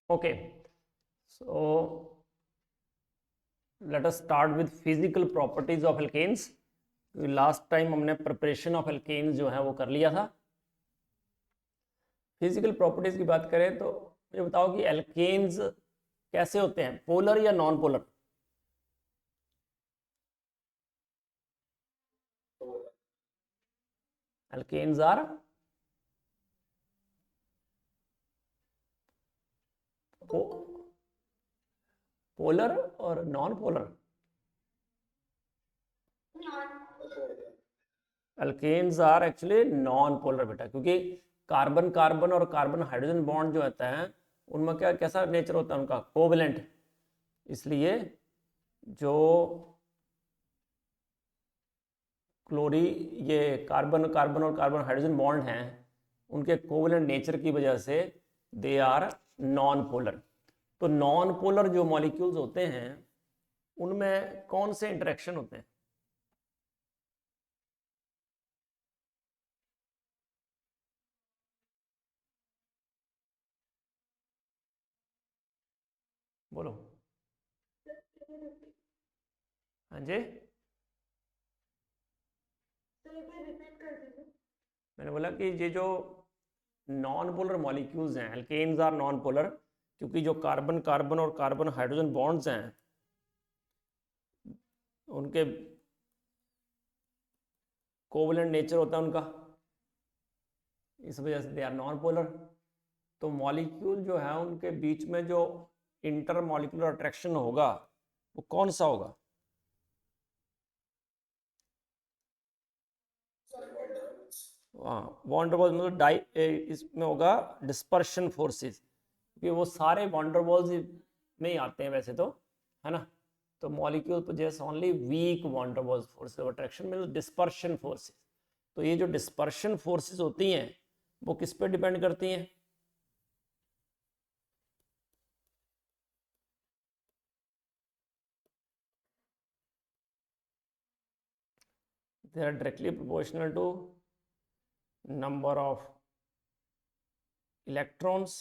Okay, so let us start with physical properties of alkanes. Last time हमने preparation of alkanes जो है वो कर लिया था। फिजिकल प्रॉपर्टीज की बात करें तो मुझे बताओ कि एल्केन्स कैसे होते हैं, पोलर या non polar? Alkanes are polar और non polar? Alkanes are actually non polar बेटा, क्योंकि कार्बन कार्बन और कार्बन हाइड्रोजन बॉन्ड जो होता है उनमें क्या कैसा नेचर होता है उनका, कोवेलेंट। इसलिए जो क्लोरी ये कार्बन कार्बन और कार्बन हाइड्रोजन बॉन्ड हैं उनके कोवेलेंट नेचर की वजह से दे आर नॉन पोलर। तो नॉन पोलर जो मॉलिक्यूल्स होते हैं उनमें कौन से इंटरेक्शन होते हैं? बोलो। हाँ जी, मैंने बोला कि ये जो नॉन पोलर मॉलिक्यूल्स हैं, एल्केन्स आर नॉन पोलर, क्योंकि जो कार्बन कार्बन और कार्बन हाइड्रोजन बॉन्ड्स हैं उनके कोवेलेंट नेचर होता है उनका, इस वजह से दे आर नॉन पोलर। तो मॉलिक्यूल जो है उनके बीच में जो इंटर मॉलिक्यूलर अट्रैक्शन होगा वो कौन सा होगा? वॉन्डरवॉल्स मतलब इसमें होगा डिस्पर्शन फोर्सेस, क्योंकि वो सारे वॉन्डरवॉल्स में ही आते हैं वैसे तो, है ना। तो molecule possess only weak van der Waals force of attraction में डिस्पर्शन फोर्सेस। तो ये जो डिस्पर्शन फोर्सेस होती हैं वो किस पे डिपेंड करती हैं? they are directly proportional to number of electrons,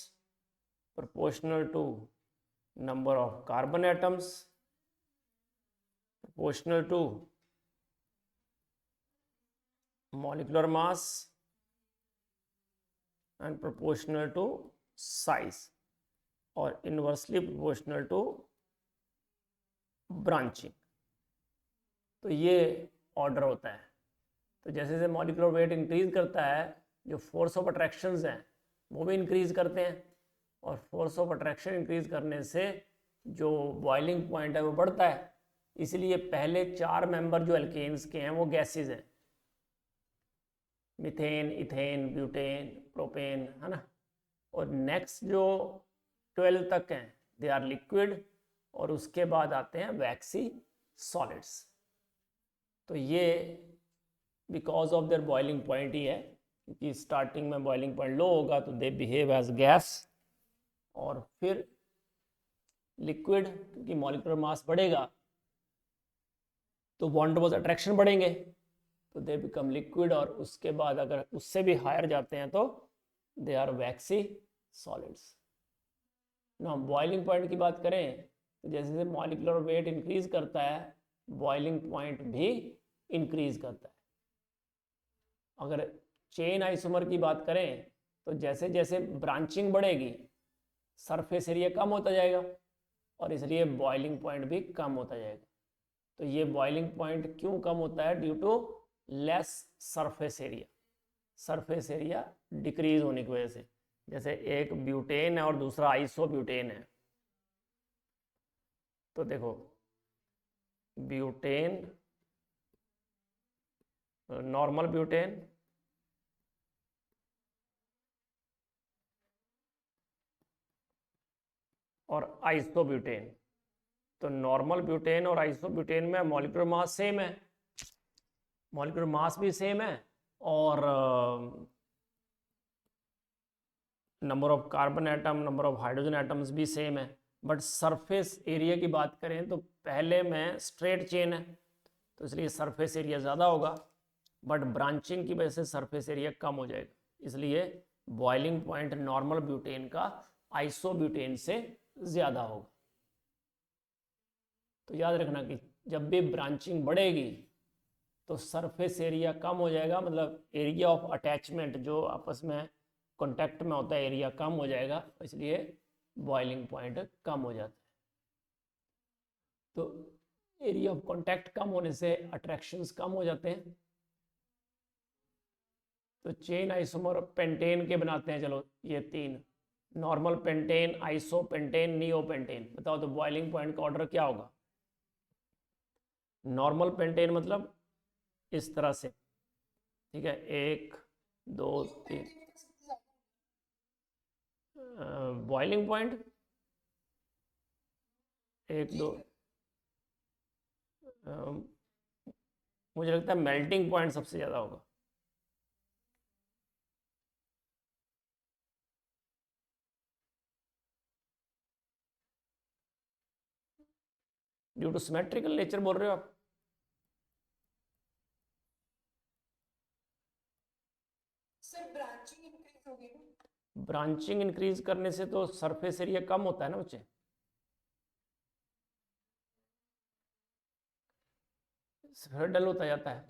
proportional to number of carbon atoms, proportional to molecular mass and proportional to size, और inversely proportional to branching। तो ये ऑर्डर होता है। तो जैसे जैसे मॉलिक्यूलर वेट इंक्रीज करता है जो फोर्स ऑफ अट्रैक्शंस हैं वो भी इंक्रीज करते हैं, और फोर्स ऑफ अट्रैक्शन इंक्रीज करने से जो बॉइलिंग पॉइंट है वो बढ़ता है। इसलिए पहले 4 मेंबर जो एल्केन्स के हैं वो गैसेज हैं, मीथेन, इथेन, ब्यूटेन, प्रोपेन, है ना। और नेक्स्ट जो 12 तक हैं दे आर लिक्विड, और उसके बाद आते हैं वैक्सी सॉलिड्स। तो ये because of their boiling point ही है, क्योंकि स्टार्टिंग में बॉइलिंग पॉइंट लो होगा तो दे बिहेव एज गैस, और फिर लिक्विड, क्योंकि मॉलिक्यूलर मास बढ़ेगा तो वॉन्डरवॉल्स अट्रैक्शन बढ़ेंगे तो दे बिकम लिक्विड, और उसके बाद अगर उससे भी हायर जाते हैं तो दे आर वैक्सी सॉलिड्स ना। बॉइलिंग पॉइंट की बात करें तो जैसे जैसे मॉलिक्यूलर वेट इंक्रीज करता है बॉइलिंग पॉइंट भी इंक्रीज करता है। अगर चेन आइसोमर की बात करें तो जैसे जैसे ब्रांचिंग बढ़ेगी सरफेस एरिया कम होता जाएगा, और इसलिए बॉइलिंग पॉइंट भी कम होता जाएगा। तो ये बॉइलिंग पॉइंट क्यों कम होता है? Due to less surface area, surface area decrease होने की वजह से। जैसे एक ब्यूटेन है और दूसरा आइसोब्यूटेन है, तो देखो ब्यूटेन, नॉर्मल ब्यूटेन और आइसोब्यूटेन। तो नॉर्मल ब्यूटेन और आइसोब्यूटेन में मॉलिक्यूलर मास सेम है, मॉलिक्यूलर मास भी सेम है, और number of carbon atom, number of hydrogen atoms भी सेम है। बट सरफेस एरिया की बात करें तो पहले में स्ट्रेट चेन है तो इसलिए सरफेस एरिया ज़्यादा होगा, बट ब्रांचिंग की वजह से सरफेस एरिया कम हो जाएगा। इसलिए बॉइलिंग पॉइंट नॉर्मल ब्यूटेन का आइसोब्यूटेन से ज़्यादा होगा। तो याद रखना कि जब भी ब्रांचिंग बढ़ेगी तो सरफेस एरिया कम हो जाएगा, मतलब एरिया ऑफ अटैचमेंट जो आपस में कांटेक्ट में होता है एरिया कम हो जाएगा, इसलिए बॉइलिंग पॉइंट कम हो जाता है। तो एरिया ऑफ कांटेक्ट कम होने से अट्रैक्शंस कम हो जाते हैं। तो चेन आइसोमर पेंटेन के बनाते हैं, चलो ये 3, normal pentane, iso pentane, neo pentane. बताओ तो बॉइलिंग पॉइंट का ऑर्डर क्या होगा? नॉर्मल पेंटेन मतलब इस तरह से, ठीक है, 1 2 3। बॉइलिंग पॉइंट 1 2, मुझे लगता है मेल्टिंग पॉइंट सबसे ज़्यादा होगा। ड्यू टू सिमेट्रिकल नेचर बोल रहे हो आप? सर ब्रांचिंग इंक्रीज होगी ना? ब्रांचिंग इंक्रीज करने से तो सरफेस एरिया कम होता है ना बच्चे। फिर डल होता जाता है,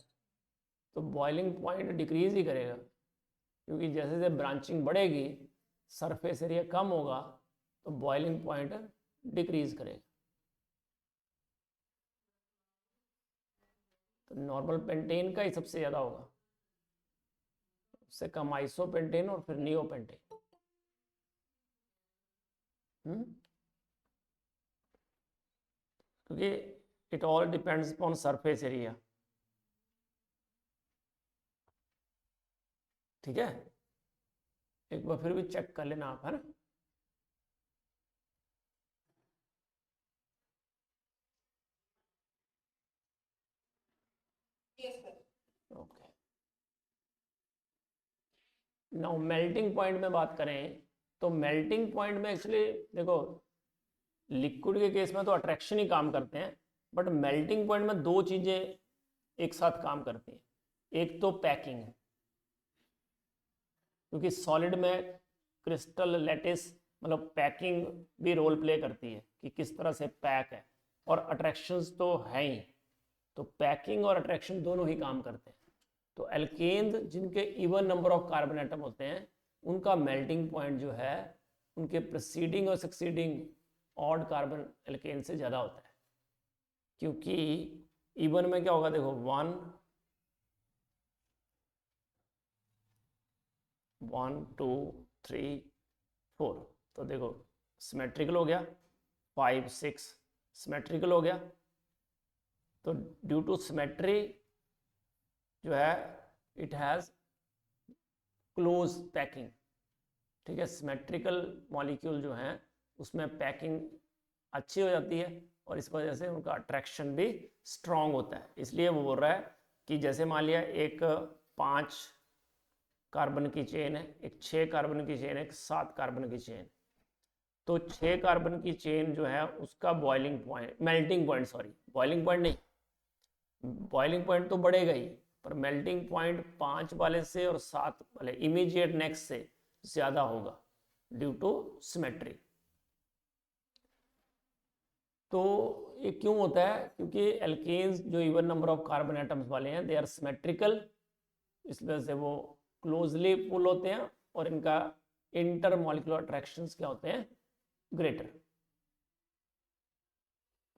तो बॉइलिंग पॉइंट डिक्रीज ही करेगा, क्योंकि जैसे जैसे ब्रांचिंग बढ़ेगी सरफेस एरिया कम होगा, तो बॉइलिंग पॉइंट डिक्रीज करेगा। तो नॉर्मल पेंटेन का ही सबसे ज़्यादा होगा, उससे कम आइसो पेंटेन और फिर नियो पेंटेन। क्योंकि it all depends upon surface area. ठीक है, एक बार फिर भी चेक कर लेना आप, है ना। Yes sir. Okay, now melting point में बात करें तो मेल्टिंग पॉइंट में एक्चुअली देखो, लिक्विड के केस में तो अट्रैक्शन ही काम करते हैं, बट मेल्टिंग पॉइंट में 2 चीज़ें एक साथ काम करती हैं। एक तो पैकिंग है, क्योंकि सॉलिड में क्रिस्टल लैटिस मतलब पैकिंग भी रोल प्ले करती है कि किस तरह से पैक है, और अट्रैक्शंस तो है ही, तो पैकिंग और अट्रैक्शन दोनों ही काम करते हैं। तो एल्केन्स जिनके even number of carbon atom होते हैं उनका मेल्टिंग पॉइंट जो है उनके प्रीसीडिंग और सक्सीडिंग ऑड कार्बन एल्केन से ज़्यादा होता है। क्योंकि इवन में क्या होगा, देखो 1 1 2 3 4, तो देखो सिमेट्रिकल हो गया, 5 6 सिमेट्रिकल हो गया। तो ड्यू टू सिमेट्री जो है इट हैज़ क्लोज पैकिंग। ठीक है, सिमेट्रिकल मॉलिक्यूल जो हैं उसमें पैकिंग अच्छी हो जाती है और इस वजह से उनका अट्रैक्शन भी स्ट्रांग होता है। इसलिए वो बोल रहा है कि जैसे मान लिया एक 5 कार्बन की चेन है, एक 6 कार्बन की चेन है, एक 7 कार्बन की चेन, तो 6 कार्बन की चेन जो है उसका boiling point, melting point, sorry boiling point नहीं, बॉइलिंग पॉइंट तो बढ़ेगा ही, पर मेल्टिंग पॉइंट 5 वाले से और 7 वाले इमीडिएट नेक्स्ट से ज़्यादा होगा ड्यू टू सिमेट्री। तो ये क्यों होता है? क्योंकि एल्केन्स जो even number of carbon atoms वाले हैं दे आर सिमेट्रिकल, इस वजह से वो क्लोजली पुल होते हैं और इनका इंटर मॉलिक्यूलर अट्रैक्शंस क्या होते हैं, ग्रेटर।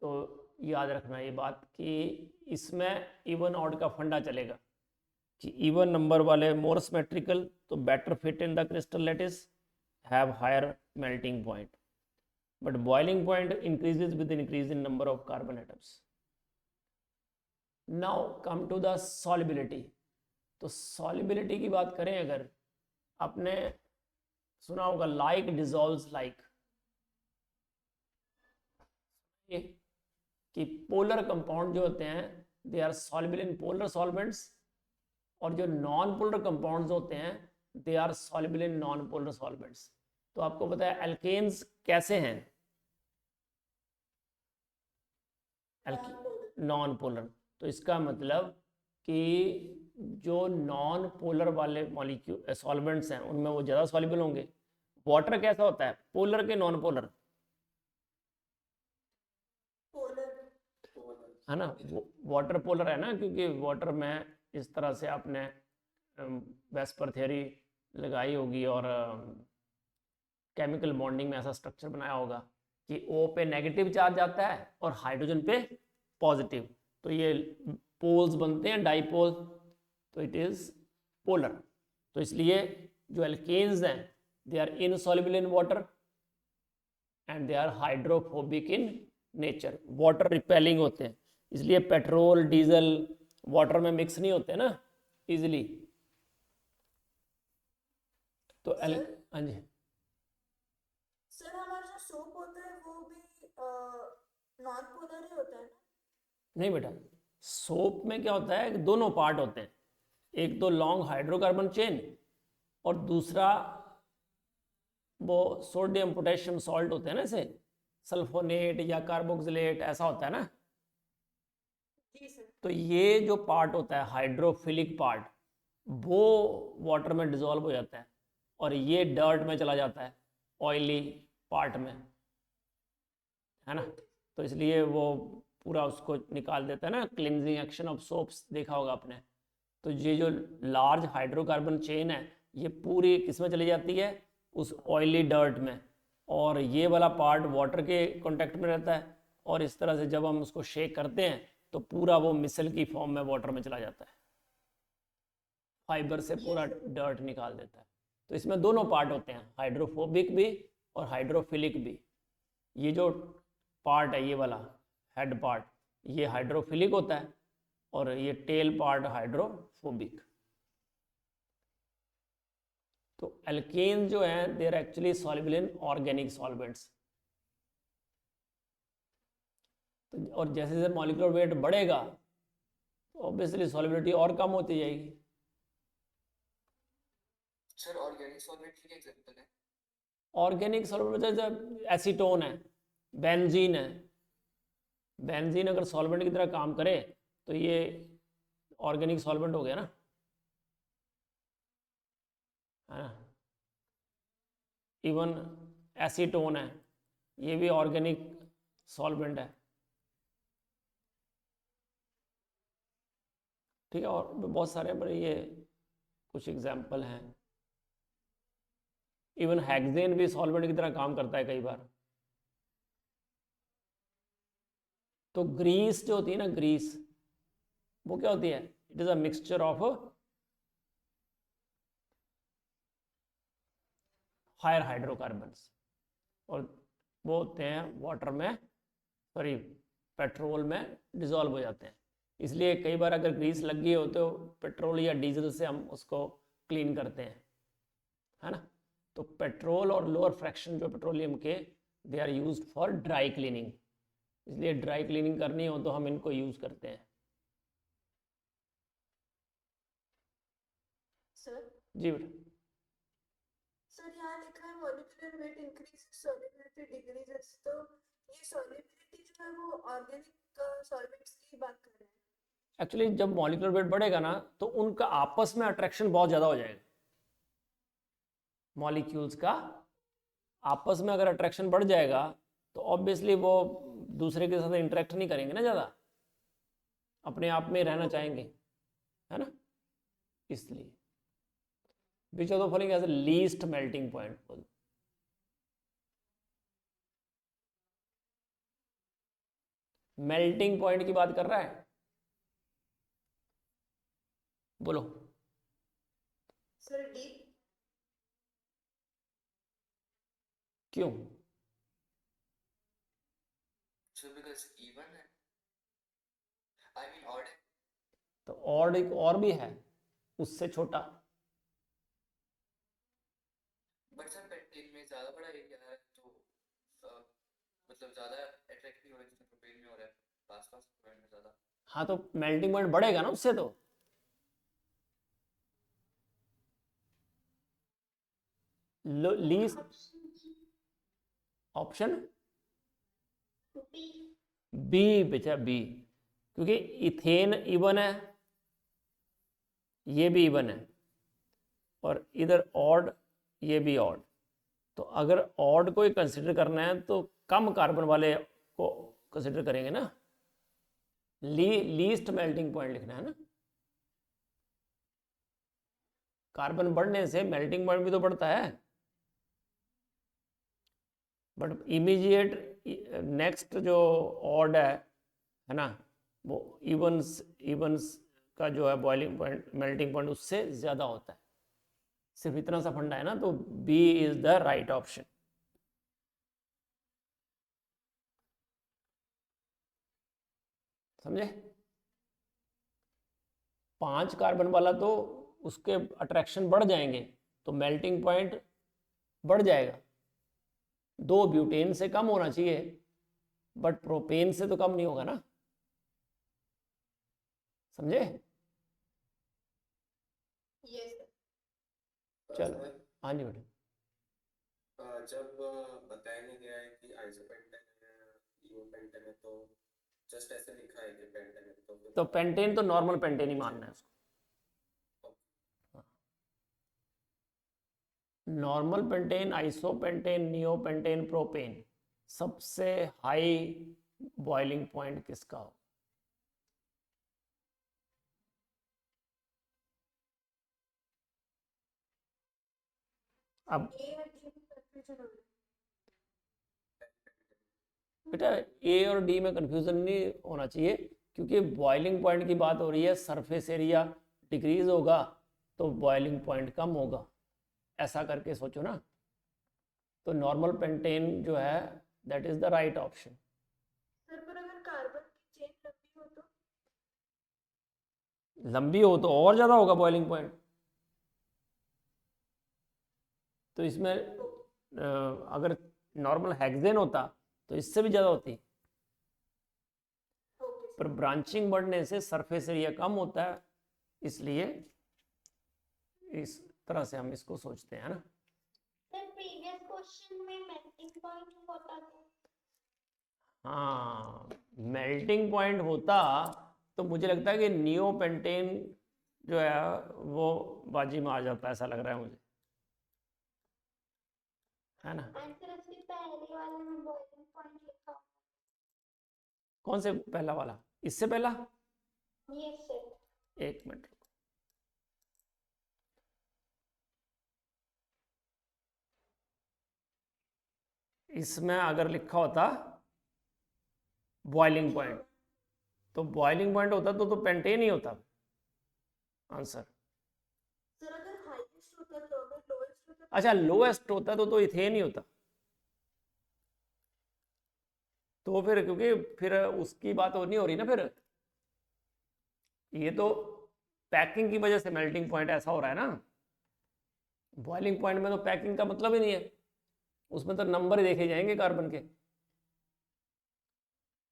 तो याद रखना ये बात कि इसमें इवन ऑड का फंडा चलेगा कि इवन नंबर वाले मोर सिमेट्रिकल तो better fit in the crystal lattice, have higher melting point, but boiling point increases with increase in number of carbon atoms. Now come to the solubility. तो solubility की बात करें अगर, आपने सुना होगा like dissolves like, कि पोलर कंपाउंड जो होते हैं they are soluble in polar solvents, और जो नॉन पोलर कंपाउंड्स होते हैं they are soluble in non polar solvents. तो आपको पता है एल्केन्स कैसे हैं, नॉन पोलर। तो इसका मतलब कि जो नॉन पोलर वाले मॉलिक्यूल सॉल्वेंट्स हैं उनमें वो ज़्यादा सॉल्युबल होंगे, वाटर कैसा होता है, पोलर के नॉन पोलर, पोलर। है ना? वाटर पोलर है ना, क्योंकि वाटर में इस तरह से आपने वेस्पर थ्योरी लगाई होगी और केमिकल बॉन्डिंग में ऐसा स्ट्रक्चर बनाया होगा कि O पे नेगेटिव चार्ज आता है और हाइड्रोजन पे पॉजिटिव, तो ये पोल्स बनते हैं डाइपोल, तो इट इज पोलर। तो इसलिए जो एल्केन्स हैं they are insoluble in water and they are hydrophobic in nature, water repelling होते हैं, इसलिए पेट्रोल डीजल वाटर में मिक्स नहीं होते ना इजिली। तो हाँ जी, सर हमारा जो सोप होता है वो भी नॉन पोलर ही होता है ना? नहीं बेटा, सोप में क्या होता है, दोनों पार्ट होते हैं, एक तो लॉन्ग हाइड्रोकार्बन चेन और दूसरा वो सोडियम पोटेशियम सॉल्ट होते हैं ना, ऐसे सल्फोनेट या कार्बोक्सिलेट ऐसा होता है ना। जी सर। तो ये जो पार्ट होता है हाइड्रोफिलिक पार्ट, वो वाटर में डिसॉल्व हो जाता है और ये डर्ट में चला जाता है, ऑयली पार्ट में, है ना। तो इसलिए वो पूरा उसको निकाल देता है ना, क्लिनजिंग एक्शन ऑफ सोप्स देखा होगा आपने। तो ये जो लार्ज हाइड्रोकार्बन चेन है ये पूरी किस में चली जाती है, उस ऑयली डर्ट में, और ये वाला पार्ट वाटर के कांटेक्ट में रहता है, और इस तरह से जब हम उसको शेक करते हैं तो पूरा वो मिसल की फॉर्म में वाटर में चला जाता है, फाइबर से पूरा डर्ट निकाल देता है। तो इसमें दोनों पार्ट होते हैं, हाइड्रोफोबिक भी और हाइड्रोफिलिक भी। ये जो पार्ट है ये वाला हेड पार्ट ये हाइड्रोफिलिक होता है और ये टेल पार्ट हाइड्रोफोबिक। तो एल्केन जो है they are actually soluble in organic solvents. तो और जैसे जैसे मॉलिक्यूलर वेट बढ़ेगा तो ऑब्वियसली सॉल्युबिलिटी और कम होती जाएगी। सर ऑर्गेनिक सॉल्वेंट की एग्जांपल है? ऑर्गेनिक सॉल्वेंट जैसे एसीटोन है, बेंजीन है, बेंजीन अगर सॉल्वेंट की तरह काम करे तो ये ऑर्गेनिक सॉल्वेंट हो गया ना, है ना। इवन एसीटोन है, ये भी ऑर्गेनिक सॉल्वेंट है, ठीक है। और बहुत सारे बड़े ये कुछ एग्जाम्पल हैं। इवन हेक्सेन भी सॉल्वेंट की तरह काम करता है कई बार। तो ग्रीस जो होती है ना, ग्रीस वो क्या होती है, it is a mixture of higher hydrocarbons, और वो होते हैं वाटर में, सॉरी पेट्रोल में डिसॉल्व हो जाते हैं। इसलिए कई बार अगर ग्रीस लग गई हो तो पेट्रोल या डीजल से हम उसको क्लीन करते हैं, है ना। तो पेट्रोल और लोअर फ्रैक्शन जो पेट्रोलियम के they are used for dry cleaning, इसलिए ड्राई क्लीनिंग करनी हो तो हम इनको यूज़ करते हैं। सर जी बेटा। सर यहाँ लिखा है molecular weight increase solubility decreases, तो ये सॉल्युबिलिटी जो है वो ऑर्गेनिक सॉल्वेंट्स की बात कर रहे हैं। एक्चुअली जब मॉलिक्यूलर वेट बढ़ेगा ना तो उनका आपस में अट्रैक्शन बहुत ज़्यादा हो जाएगा। मॉलिक्यूल्स का आपस में अगर अट्रैक्शन बढ़ जाएगा तो ऑब्वियसली वो दूसरे के साथ इंटरेक्ट नहीं करेंगे ना ज़्यादा, अपने आप में रहना चाहेंगे, है ना। इसलिए which of the following has the least melting point, melting point की बात कर रहा है, बोलो। Sir D. क्यों? सर बिकॉज़ इवन है, आई मीन ऑड है। तो और एक और भी है उससे छोटा, बट सर पेंटेन में ज्यादा बड़ा एरिया है तो मतलब ज्यादा अट्रैक्ट नहीं हो रहा है जितना प्रोपेन में हो रहा है, पास पास प्रोपेन में ज्यादा। हाँ तो मेल्टिंग पॉइंट बढ़ेगा ना उससे, तो लीस्ट ऑप्शन बी बेचा, बी, क्योंकि इथेन इवन है, ये भी इवन है, और इधर ऑड ये भी ऑड, तो अगर ऑड को ही कंसिडर करना है तो कम कार्बन वाले को कंसिडर करेंगे ना, लीस्ट मेल्टिंग पॉइंट लिखना है ना। कार्बन बढ़ने से मेल्टिंग पॉइंट भी तो बढ़ता है, बट इमीडिएट नेक्स्ट जो ऑड है ना, वो इवन्स का जो है बॉइलिंग पॉइंट, मेल्टिंग पॉइंट उससे ज़्यादा होता है। सिर्फ इतना सा फंडा है ना, तो B is the right option. समझे? 5 कार्बन वाला तो उसके अट्रैक्शन बढ़ जाएंगे तो मेल्टिंग पॉइंट बढ़ जाएगा। 2 ब्यूटेन से कम होना चाहिए, बट प्रोपेन से तो कम नहीं होगा ना। समझे? यस चलो, हाँ जी बेटा। जब बताया नहीं गया है कि आइसोपेंटेन है, ईओपेंटेन है, तो जस्ट ऐसे लिखा है कि पेंटेन है, तो फिर तो पेंटेन तो नॉर्मल पेंटेन ही मानना है उसको। Normal pentane, isopentane, neopentane, propane, सबसे हाई बॉइलिंग पॉइंट किसका हो? अब ए और डी में कंफ्यूजन हो रहा है। बेटा ए और डी में कंफ्यूजन नहीं होना चाहिए, क्योंकि बॉइलिंग पॉइंट की बात हो रही है। सरफेस एरिया डिक्रीज होगा तो बॉइलिंग पॉइंट कम होगा, ऐसा करके सोचो ना। तो नॉर्मल पेंटेन जो है that is the right option. Sir पर अगर कार्बन की चेन लंबी हो तो लंबी हो तो और ज़्यादा होगा बॉइलिंग पॉइंट। तो इसमें अगर नॉर्मल हेक्सेन होता तो इससे भी ज़्यादा होती, ओके पर ब्रांचिंग बढ़ने से सरफेस एरिया कम होता है, इसलिए इस तरह से हम इसको सोचते हैं ना। सर प्रीवियस क्वेश्चन में मेल्टिंग पॉइंट होता था। हाँ, मेल्टिंग पॉइंट होता तो मुझे लगता है कि नियोपेंटेन जो है वो बाजी में आ जाता, ऐसा लग रहा है मुझे, है ना। आंसर उसके पहले वाले में बॉइलिंग पॉइंट लिखा हुआ कौन से पहला वाला? इससे पहला? है। ये सर एक मिनट रुको। इसमें अगर लिखा होता बॉइलिंग पॉइंट, तो बॉइलिंग पॉइंट होता तो पेंटेन ही होता आंसर। सर अगर हाईएस्ट होता तो अगर लोएस्ट होता अच्छा, लोएस्ट होता तो इथेन ही होता। तो फिर क्योंकि फिर उसकी बात नहीं हो रही ना, फिर ये तो पैकिंग की वजह से मेल्टिंग पॉइंट ऐसा हो रहा है ना। बॉइलिंग पॉइंट में तो पैकिंग का मतलब ही नहीं है, उसमें तो नंबर ही देखे जाएंगे कार्बन के।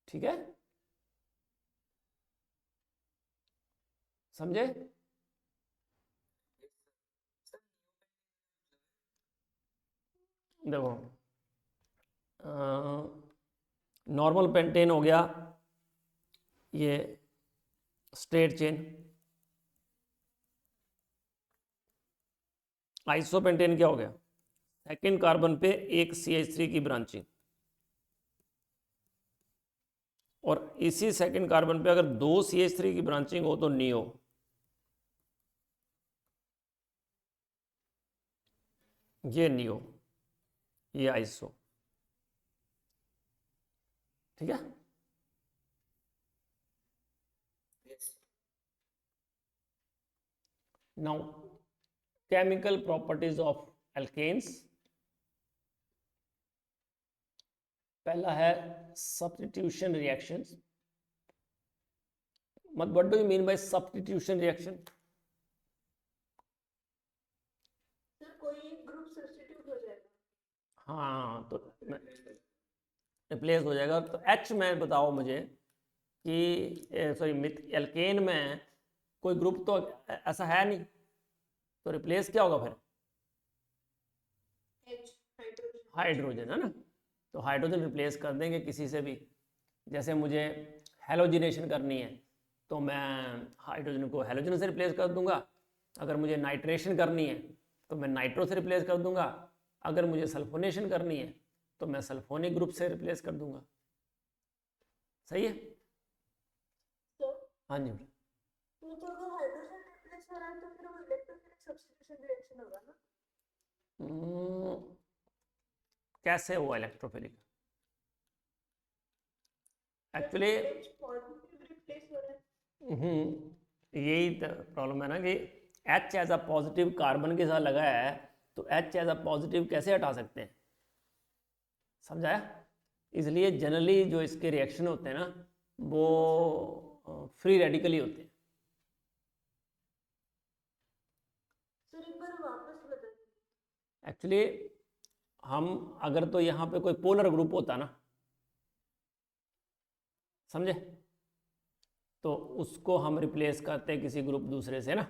ठीक है, समझे? देखो, नॉर्मल पेंटेन हो गया, ये स्ट्रेट चेन। आइसोपेंटेन क्या हो गया? सेकंड कार्बन पे एक CH3 की ब्रांचिंग, और इसी सेकंड कार्बन पे अगर 2 CH3 की ब्रांचिंग हो तो नियो। ये नियो, ये आइसो। ठीक है। yes, now chemical properties of alkanes. पहला है substitution reactions. What do you mean by substitution reaction? Sir कोई एक ग्रुप सब्स्टिट्यूट हो जाएगा। हाँ, तो रिप्लेस हो जाएगा। तो H में बताओ मुझे कि सॉरी एल्केन में कोई ग्रुप तो ऐसा है नहीं, तो रिप्लेस क्या होगा फिर? H हाइड्रोजन हाइड्रोजन, है ना। तो हाइड्रोजन रिप्लेस कर देंगे किसी से भी। जैसे मुझे हेलोजिनेशन करनी है तो मैं हाइड्रोजन को हेलोजन से रिप्लेस कर दूंगा। अगर मुझे नाइट्रेशन करनी है तो मैं नाइट्रो से रिप्लेस कर दूंगा। अगर मुझे सल्फोनेशन करनी है तो मैं सल्फोनिक ग्रुप से रिप्लेस कर दूंगा। सही है? तो हाँ जी। तो अगर हाइड्रोजन रिप्लेस हो रहा है तो फिर वो इलेक्ट्रोफिलिक सब्स्टिट्यूशन रिएक्शन होगा ना? कैसे हुआ इलेक्ट्रोफिलिक? एक्चुअली पॉजिटिव रिप्लेस हो रहा है। यही प्रॉब्लम है ना कि H as a positive carbon के साथ लगा है, तो H एज अ पॉजिटिव कैसे हटा सकते हैं? समझाया? इसलिए जनरली जो इसके रिएक्शन होते हैं ना वो फ्री रेडिकल ही होते हैं। सर एक बार वापस बता दीजिए। एक्चुअली हम अगर तो यहाँ पे कोई पोलर ग्रुप होता ना, समझे, तो उसको हम रिप्लेस करते हैं किसी ग्रुप दूसरे से ना।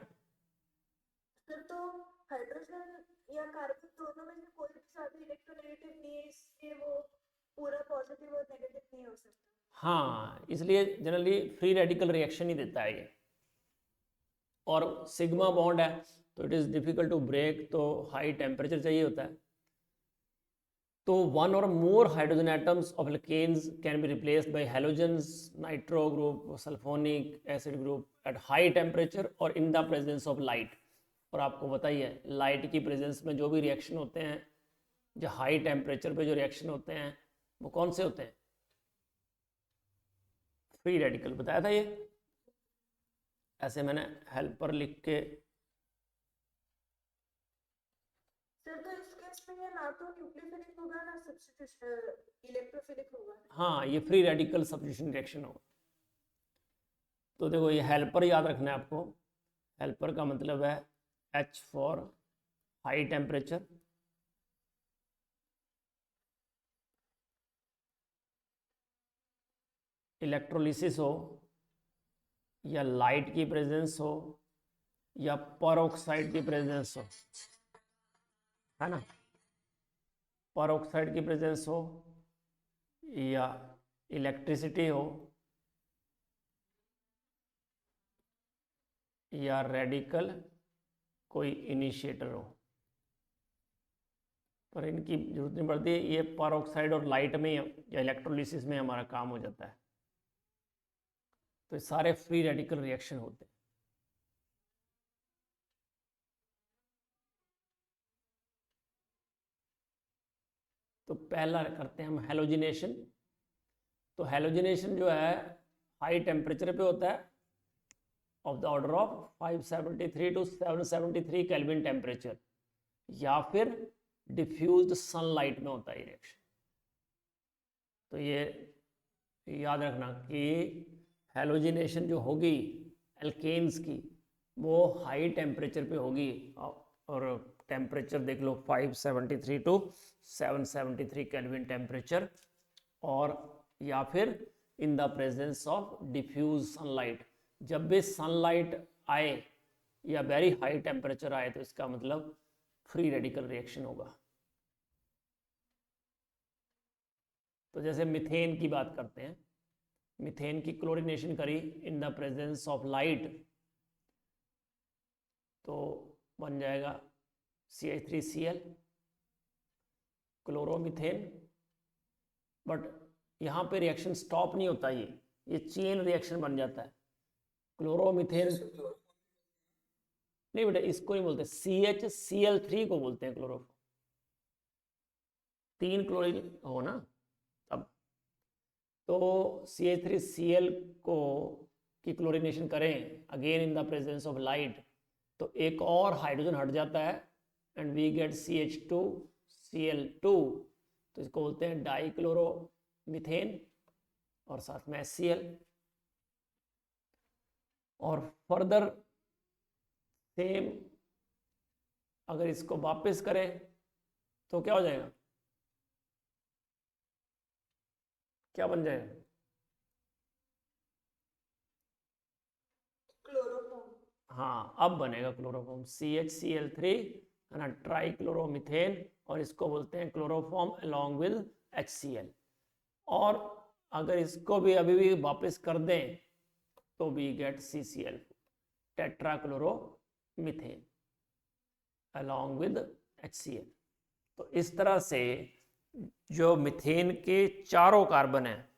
सर तो हाइड्रोजन या कार्बन दोनों में से कोई भी साथ इलेक्ट्रोनेगेटिव नहीं है, इसलिए वो पूरा पॉजिटिव और नेगेटिव नहीं हो सकता। हाँ, इसलिए जनरली फ्री रेडिकल रिएक्शन ही देता है ये। और सिग्मा बॉन्ड है तो it is difficult to break, तो हाई टेम्परेचर चाहिए होता है। तो वन और more hydrogen atoms of alkanes can be replaced by halogens, nitro group, sulphonic acid group at high temperature और in the presence of light. और आपको बताइए लाइट की प्रेजेंस में जो भी रिएक्शन होते हैं, जो हाई टेम्परेचर पे जो रिएक्शन होते हैं वो कौन से होते हैं? Free radical. बताया था ये, ऐसे मैंने हेल्पर लिख के। सर तो इस केस में ये ना तो न्यूक्लियोफिलिक होगा ना सब्स्टिट्यूशन इलेक्ट्रोफिलिक होगा। हाँ, ये फ्री रेडिकल सब्स्टिट्यूशन रिएक्शन होगा। तो देखो ये हेल्पर याद रखना है आपको। हेल्पर का मतलब है H for high temperature, electrolysis हो या लाइट की प्रेजेंस हो या परऑक्साइड की प्रेजेंस हो, है ना, परऑक्साइड की प्रेजेंस हो या इलेक्ट्रिसिटी हो या रेडिकल कोई इनिशिएटर हो, पर इनकी जरूरत नहीं पड़ती। ये परऑक्साइड और लाइट में या इलेक्ट्रोलिसिस में हमारा काम हो जाता है। तो ये सारे फ्री रेडिकल रिएक्शन होते हैं। तो पहला करते हैं हम हेलोजिनेशन। तो हेलोजिनेशन जो है हाई टेम्परेचर पे होता है, of the order of 573 to 773 kelvin temperature, या फिर डिफ्यूज्ड सनलाइट में होता है ये रिएक्शन। तो ये याद रखना कि हेलोजिनेशन जो होगी एल्केन्स की वो हाई टेम्परेचर पे होगी, और टेम्परेचर देख लो 573 टू 773 केल्विन टेम्परेचर, और या फिर in the presence of diffuse sunlight. जब भी सनलाइट आए या वेरी हाई टेम्परेचर आए तो इसका मतलब फ्री रेडिकल रिएक्शन होगा। तो जैसे मीथेन की बात करते हैं, मीथेन की क्लोरीनेशन करी इन द प्रेजेंस ऑफ लाइट तो बन जाएगा CH3Cl क्लोरोमीथेन। बट यहाँ पे रिएक्शन स्टॉप नहीं होता, ये चेन रिएक्शन बन जाता है। क्लोरोमीथेन नहीं बेटा, इसको नहीं बोलते, CHCl3 को बोलते हैं क्लोरोफॉर्म। 3 क्लोरीन हो ना तब। तो CH3Cl को की क्लोरीनेशन करें again in the presence of light तो एक और हाइड्रोजन हट जाता है एंड वी गेट CH2Cl2। तो इसको बोलते हैं डाइक्लोरोमीथेन और साथ में HCl। और फर्दर सेम अगर इसको वापस करें तो क्या हो जाएगा, क्या बन जाएगा? क्लोरोफॉर्म। हाँ, अब बनेगा क्लोरोफॉर्म CHCl3 है ना, ट्राइक्लोरोमीथेन, और इसको बोलते हैं क्लोरोफॉर्म अलॉन्ग विद HCl। और अगर इसको भी अभी भी वापस कर दें तो we get CCl tetrachloromethane along with HCl। तो इस तरह से जो मीथेन के चारों कार्बन है,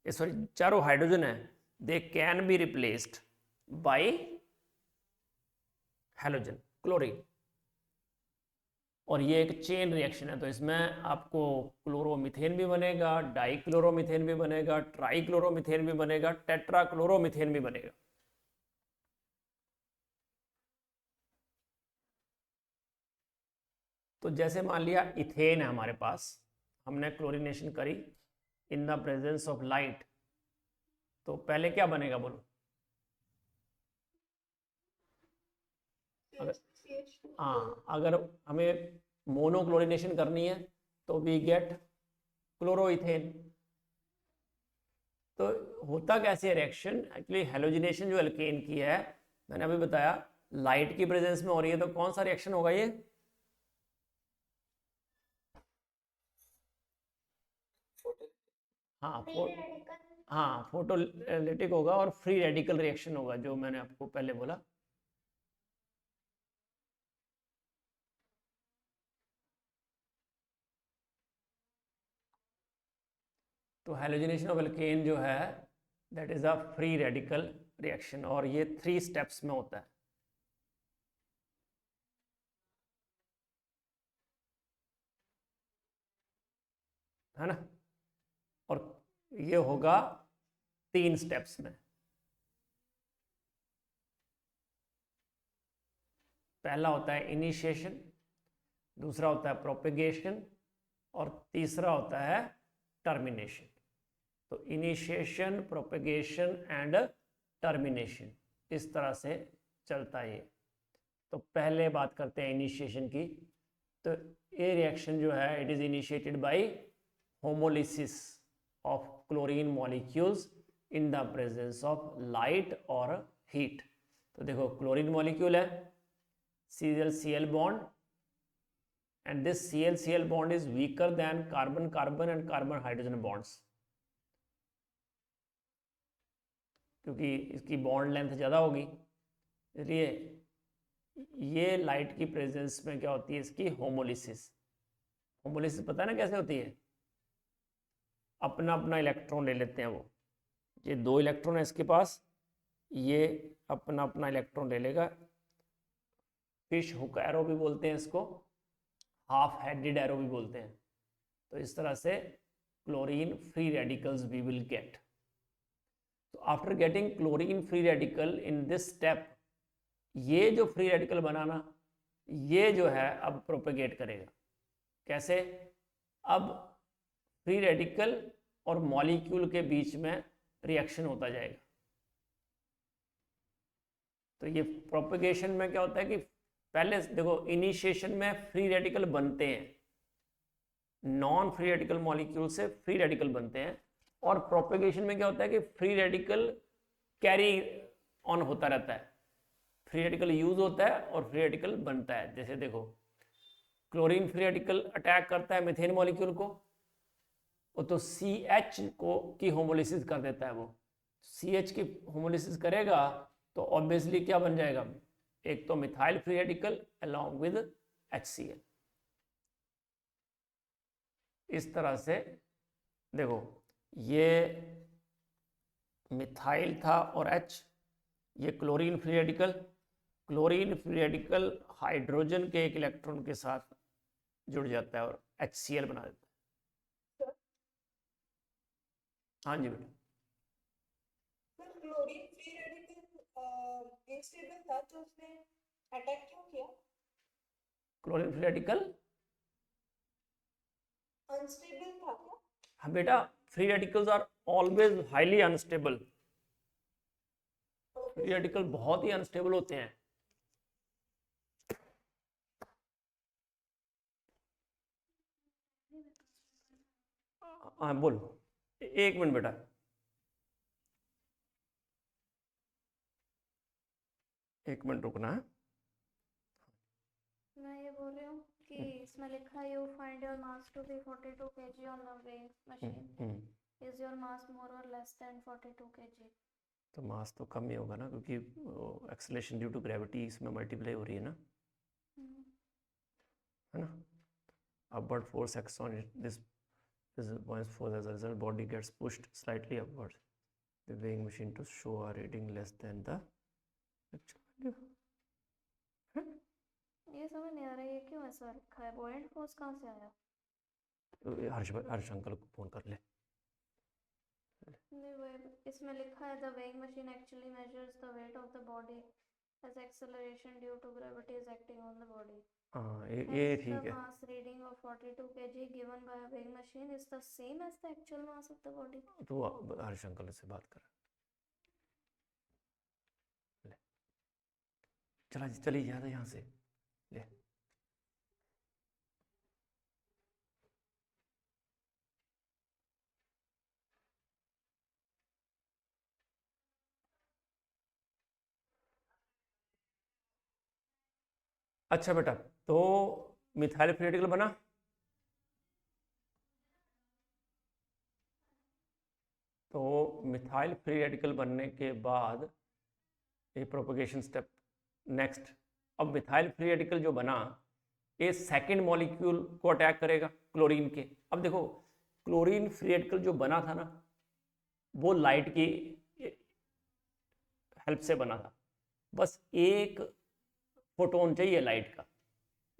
सॉरी चारों हाइड्रोजन है, they can be replaced bye halogen chlorine. और ये एक चेन रिएक्शन है, तो इसमें आपको क्लोरोमीथेन भी बनेगा, डाइक्लोरोमीथेन भी बनेगा, ट्राइक्लोरोमीथेन भी बनेगा, टेट्राक्लोरोमीथेन भी बनेगा। तो जैसे मान लिया इथेन है हमारे पास, हमने क्लोरीनेशन करी इन द प्रेजेंस ऑफ लाइट, तो पहले क्या बनेगा बोलो? अगर हमें मोनोक्लोरीनेशन करनी है तो वी गेट क्लोरोइथेन। तो होता कैसे रिएक्शन? एक्चुअली हेलोजिनेशन जो एल्केन की है, मैंने अभी बताया लाइट की प्रेजेंस में हो रही है, तो कौन सा रिएक्शन होगा ये? हाँ फोटोलिटिक होगा और फ्री रेडिकल रिएक्शन होगा, जो मैंने आपको पहले बोला। तो हेलोजिनेशन ऑफ एल्केन जो है that is a free radical reaction, और ये 3 स्टेप्स में होता है ना? और ये होगा 3 स्टेप्स में। पहला होता है इनिशिएशन, दूसरा होता है प्रोपेगेशन, और तीसरा होता है टर्मिनेशन। तो इनिशिएशन, प्रोपेगेशन एंड टर्मिनेशन, इस तरह से चलता है ये। तो पहले बात करते हैं इनिशिएशन की। तो ये रिएक्शन जो है it is initiated by homolysis of chlorine molecules in the presence of light और हीट। तो देखो क्लोरीन मॉलिक्यूल है, Cl bond, and this Cl bond is weaker than carbon carbon and carbon hydrogen bonds, क्योंकि इसकी bond length ज़्यादा होगी, इसलिए ये लाइट की प्रेजेंस में क्या होती है इसकी होमोलिसिस। होमोलिसिस पता है ना कैसे होती है? अपना अपना इलेक्ट्रॉन ले लेते हैं वो, ये 2 इलेक्ट्रॉन है इसके पास, ये अपना अपना इलेक्ट्रॉन ले लेगा। फिश हुक एरो भी बोलते हैं इसको, हाफ हेडेड एरो भी बोलते हैं। तो इस तरह से chlorine free radicals we will get. तो after getting chlorine free radical in this step, ये जो फ्री रेडिकल बनाना, ये जो है अब प्रोपेगेट करेगा। कैसे? अब फ्री रेडिकल और मॉलिक्यूल के बीच में रिएक्शन होता जाएगा। तो ये प्रोपेगेशन में क्या होता है कि पहले देखो इनिशिएशन में फ्री रेडिकल बनते हैं, नॉन फ्री रेडिकल मॉलिक्यूल से फ्री रेडिकल बनते हैं, और प्रोपेगेशन में क्या होता है कि फ्री रेडिकल कैरी ऑन होता रहता है, फ्री रेडिकल यूज होता है और फ्री रेडिकल बनता है। जैसे देखो क्लोरीन फ्री रेडिकल अटैक करता है मीथेन मॉलिक्यूल को, वो तो CH को की होमोलिसिस कर देता है। वो CH की होमोलिसिस करेगा तो ऑब्वियसली क्या बन जाएगा? एक तो methyl free radical along with HCl। इस तरह से देखो ये मिथाइल था और H, ये chlorine free radical, chlorine free radical hydrogen के एक इलेक्ट्रॉन के साथ जुड़ जाता है और HCl बना देता है। हाँ जी बेटा। क्लोरीन फ्री रेडिकल अनस्टेबल था तो उसने अटैक क्यों किया? क्लोरीन फ्री रेडिकल अनस्टेबल था क्या? हाँ बेटा, free radicals are always highly unstable. Free radical बहुत ही अनस्टेबल होते हैं। हाँ बोलो, 1 मिनट बेटा। एक मिनट रुकना है। मैं ये बोल रही हूँ कि इसमें लिखा है you find your mass to be 42 kg on the weighing machine, is your mass more और लेस देन 42 kg? तो मास तो कम ही होगा ना, क्योंकि एक्सेलरेशन ड्यू टू ग्रेविटी इसमें मल्टीप्लाई हो रही है ना, है ना? upward force acts on it. This buoyant force, as a result, body gets pushed slightly upwards. The weighing machine to show a reading less than the actual value. ये समझ नहीं आ रहा ये क्यों ऐसा लिखा है, buoyant force कहाँ से आया? हर्ष अंकल को फोन कर ले. नहीं वो इसमें लिखा है the weighing machine actually measures the weight of the body as acceleration due to gravity is acting on the body. हाँ ये Hence, ठीक the है. mass reading of 42 kg given by a weighing machine is the same as the actual mass of the body. तो हर्ष uncle से बात कर. ले चला चली जाता यहाँ से. ले अच्छा बेटा, तो मिथाइल फ्री रेडिकल बना. तो मिथाइल फ्री रेडिकल बनने के बाद ये प्रोपगेशन स्टेप नेक्स्ट. अब मिथाइल फ्री रेडिकल जो बना ये सेकंड मॉलिक्यूल को अटैक करेगा क्लोरीन के. अब देखो क्लोरीन फ्री रेडिकल जो बना था ना वो लाइट की हेल्प से बना था. बस एक फोटोन चाहिए लाइट का,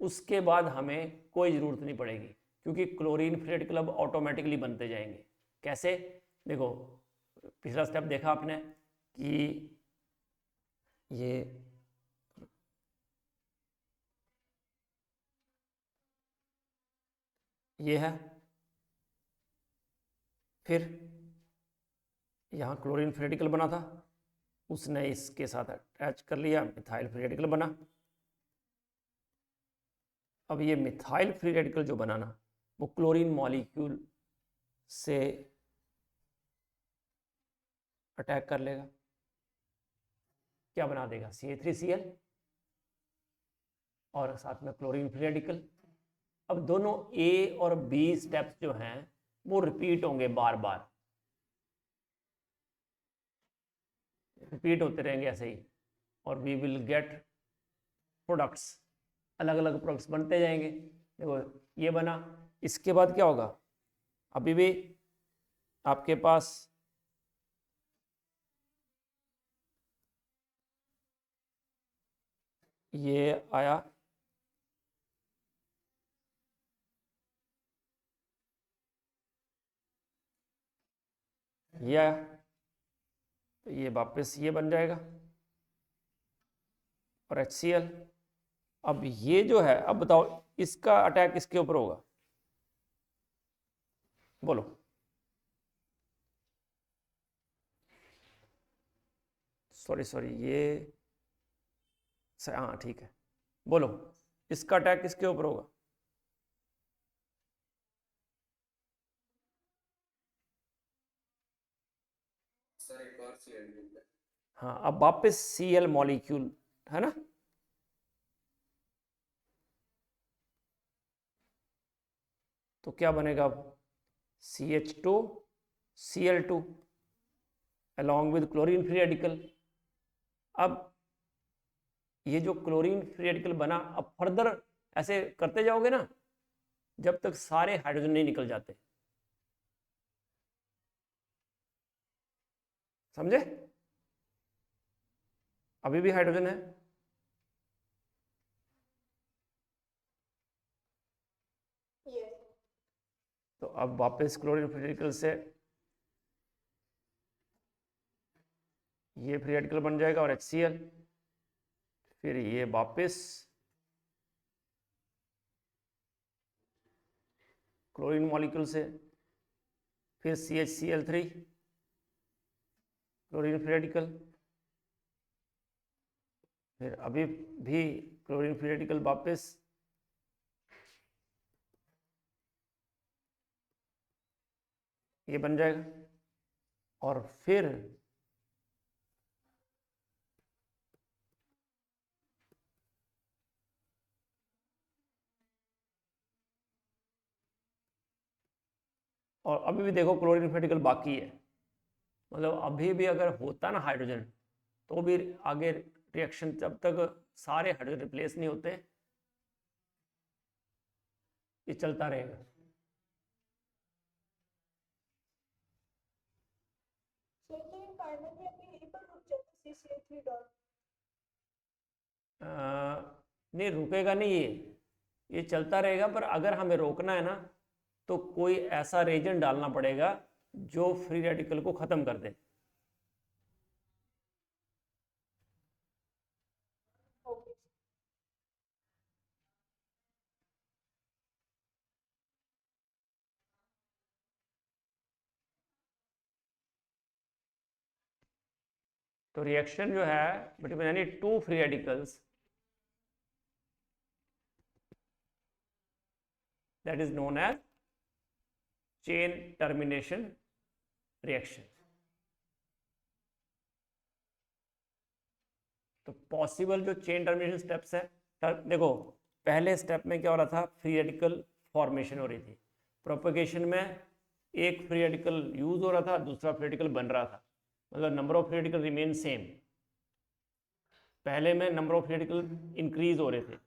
उसके बाद हमें कोई ज़रूरत नहीं पड़ेगी क्योंकि क्लोरीन फ्री रेडिकल अब ऑटोमेटिकली बनते जाएंगे. कैसे? देखो पिछला स्टेप देखा आपने कि ये है, फिर यहाँ क्लोरीन फ्री रेडिकल बना था, उसने इसके साथ अटैच कर लिया, मिथाइल फ्री रेडिकल बना. अब ये मिथाइल फ्री रेडिकल जो बनाना वो क्लोरीन मॉलिक्यूल से अटैक कर लेगा. क्या बना देगा? CH3Cl और साथ में क्लोरीन फ्री रेडिकल. अब दोनों A और B स्टेप्स जो हैं वो रिपीट होंगे, बार बार रिपीट होते रहेंगे ऐसे ही, और वी विल गेट प्रोडक्ट्स. अलग अलग प्रोडक्ट्स बनते जाएंगे. देखो ये बना, इसके बाद क्या होगा? अभी भी आपके पास ये आया, ये आया, तो ये वापस ये बन जाएगा और HCl. अब ये जो है, अब बताओ इसका अटैक किसके ऊपर होगा? बोलो. सॉरी ये हाँ ठीक है, बोलो इसका अटैक किसके ऊपर होगा? सर एक और Cl ग्रुप है. हाँ अब वापस Cl मॉलिक्यूल है ना. तो क्या बनेगा अब? CH2Cl2 along with chlorine free radical. अब ये जो क्लोरीन फ्री रेडिकल बना, अब फर्दर ऐसे करते जाओगे ना जब तक सारे हाइड्रोजन नहीं निकल जाते. समझे? अभी भी हाइड्रोजन है. तो अब वापस क्लोरीन फ्री रेडिकल से ये फ्री रेडिकल बन जाएगा और HCl. फिर ये वापस क्लोरीन मॉलिक्यूल से, फिर CHCl3 क्लोरीन फ्री रेडिकल, फिर अभी भी क्लोरीन फ्री रेडिकल वापस ये बन जाएगा और फिर और अभी भी देखो क्लोरीन फ्री रेडिकल बाकी है. मतलब अभी भी अगर होता ना हाइड्रोजन तो भी आगे रिएक्शन, जब तक सारे हाइड्रोजन रिप्लेस नहीं होते ये चलता रहेगा। सर तो ये फाइनली अभी यहीं पर रुक जाता CCl3 डॉट। नहीं रुकेगा नहीं, ये चलता रहेगा, पर अगर हमें रोकना है ना तो कोई ऐसा रेजेंट डालना पड़ेगा जो फ्री रेडिकल को ख़त्म कर दे। ओके। तो रिएक्शन जो है between any two free radicals, that is known as chain termination reaction। तो पॉसिबल जो चेन टर्मिनेशन स्टेप्स है, देखो पहले स्टेप में क्या हो रहा था, फ्री रेडिकल फॉर्मेशन हो रही थी। प्रोपगेशन में एक फ्री रेडिकल यूज हो रहा था, दूसरा फ्री रेडिकल बन रहा था, मतलब number of free radical remain same. पहले में number of free radical increase हो रहे थे।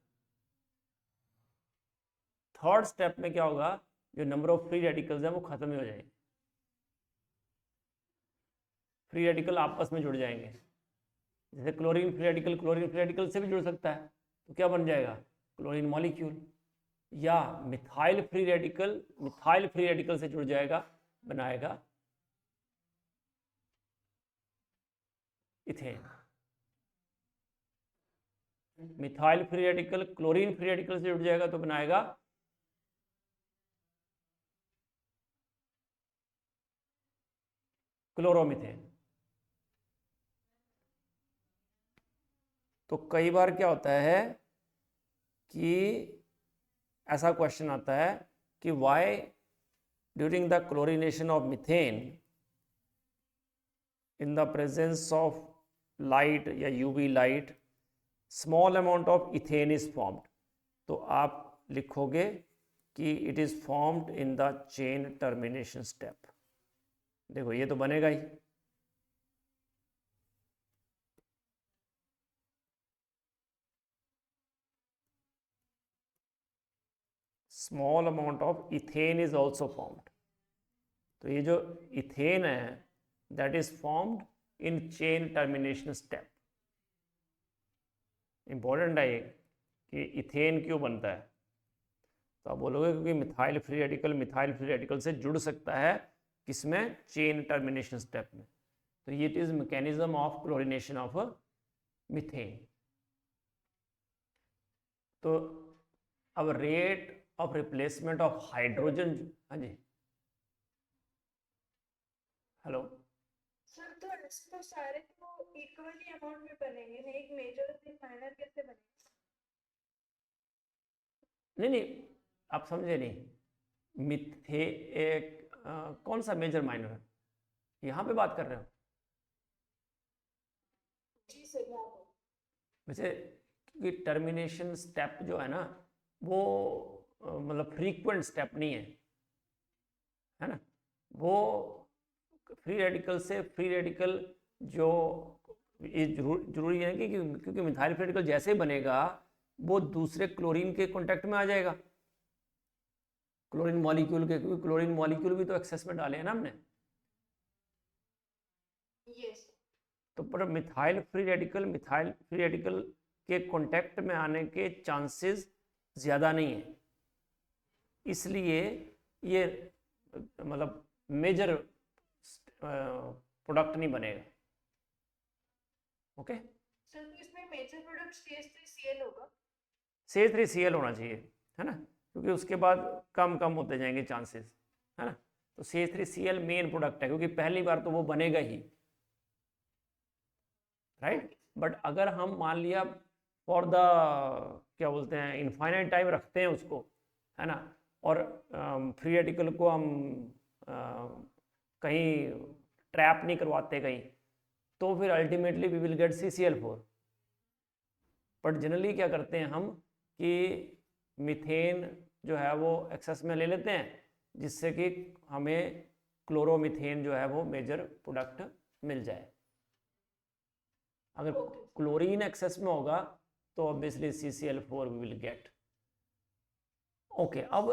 थर्ड स्टेप में क्या होगा, जो नंबर ऑफ फ्री रेडिकल्स हैं वो खत्म ही हो जाएंगे, फ्री रेडिकल आपस में जुड़ जाएंगे। जैसे क्लोरीन फ्री रेडिकल से भी जुड़ सकता है, तो क्या बन जाएगा, क्लोरीन मॉलिक्यूल। या मिथाइल फ्री रेडिकल से जुड़ जाएगा, बनाएगा ethane. Methyl free radical chlorine free radical से जुड़ जाएगा तो बनाएगा क्लोरोमीथेन। तो कई बार क्या होता है कि ऐसा क्वेश्चन आता है कि why during the chlorination of methane in the presence of light या UV light small amount of ethane is formed। तो आप लिखोगे कि it is formed in the chain termination step। देखो ये तो बनेगा ही, small amount of ethane is also formed। तो ये जो इथेन है that is formed in chain termination step। Important है ये कि इथेन क्यों बनता है, तो आप बोलोगे क्योंकि मिथाइल फ्री रेडिकल से जुड़ सकता है, किसमें, चेन टर्मिनेशन स्टेप में। तो ये it is mechanism of chlorination of methane. तो अब rate of replacement of hydrogen, हाँ जी हेलो, सर तो ऐसे तो सारे तो इक्वली अमाउंट में बनेंगे, एक मेजर और एक माइनर कैसे बनेंगे? नहीं आप समझे नहीं, मिथे एक कौन सा मेजर माइनर है, यहाँ पे बात कर रहे हो? जी सर यहाँ पर। वैसे क्योंकि टर्मिनेशन स्टेप जो है ना वो मतलब फ्रीक्वेंट स्टेप नहीं है ना, वो फ्री रेडिकल से फ्री रेडिकल जो ये जरूरी है कि क्योंकि मिथाइल फ्री रेडिकल जैसे बनेगा वो दूसरे क्लोरीन के कांटेक्ट में आ जाएगा, क्लोरीन मॉलिक्यूल के, क्योंकि क्लोरीन मॉलिक्यूल भी तो एक्सेस में डाले हैं ना हमने। यस। तो पर मिथाइल फ्री रेडिकल के कांटेक्ट में आने के चांसेस ज़्यादा नहीं है, इसलिए ये मतलब मेजर प्रोडक्ट नहीं बनेगा। ओके सर तो इसमें मेजर प्रोडक्ट CH3Cl होगा। CH3Cl होना चाहिए, है ना, क्योंकि उसके बाद कम होते जाएंगे चांसेस, है ना। तो CH3Cl मेन प्रोडक्ट है, क्योंकि पहली बार तो वो बनेगा ही, राइट। बट अगर हम मान लिया फॉर द क्या बोलते हैं इनफाइनाइट टाइम रखते हैं उसको, है ना, और फ्री रेडिकल को हम कहीं ट्रैप नहीं करवाते कहीं, तो फिर ultimately we will get CCl4। But generally क्या करते हैं हम कि मीथेन जो है वो एक्सेस में ले लेते हैं, जिससे कि हमें क्लोरोमीथेन जो है वो मेजर प्रोडक्ट मिल जाए। अगर क्लोरीन एक्सेस में होगा तो obviously CCl4 we will get. Okay अब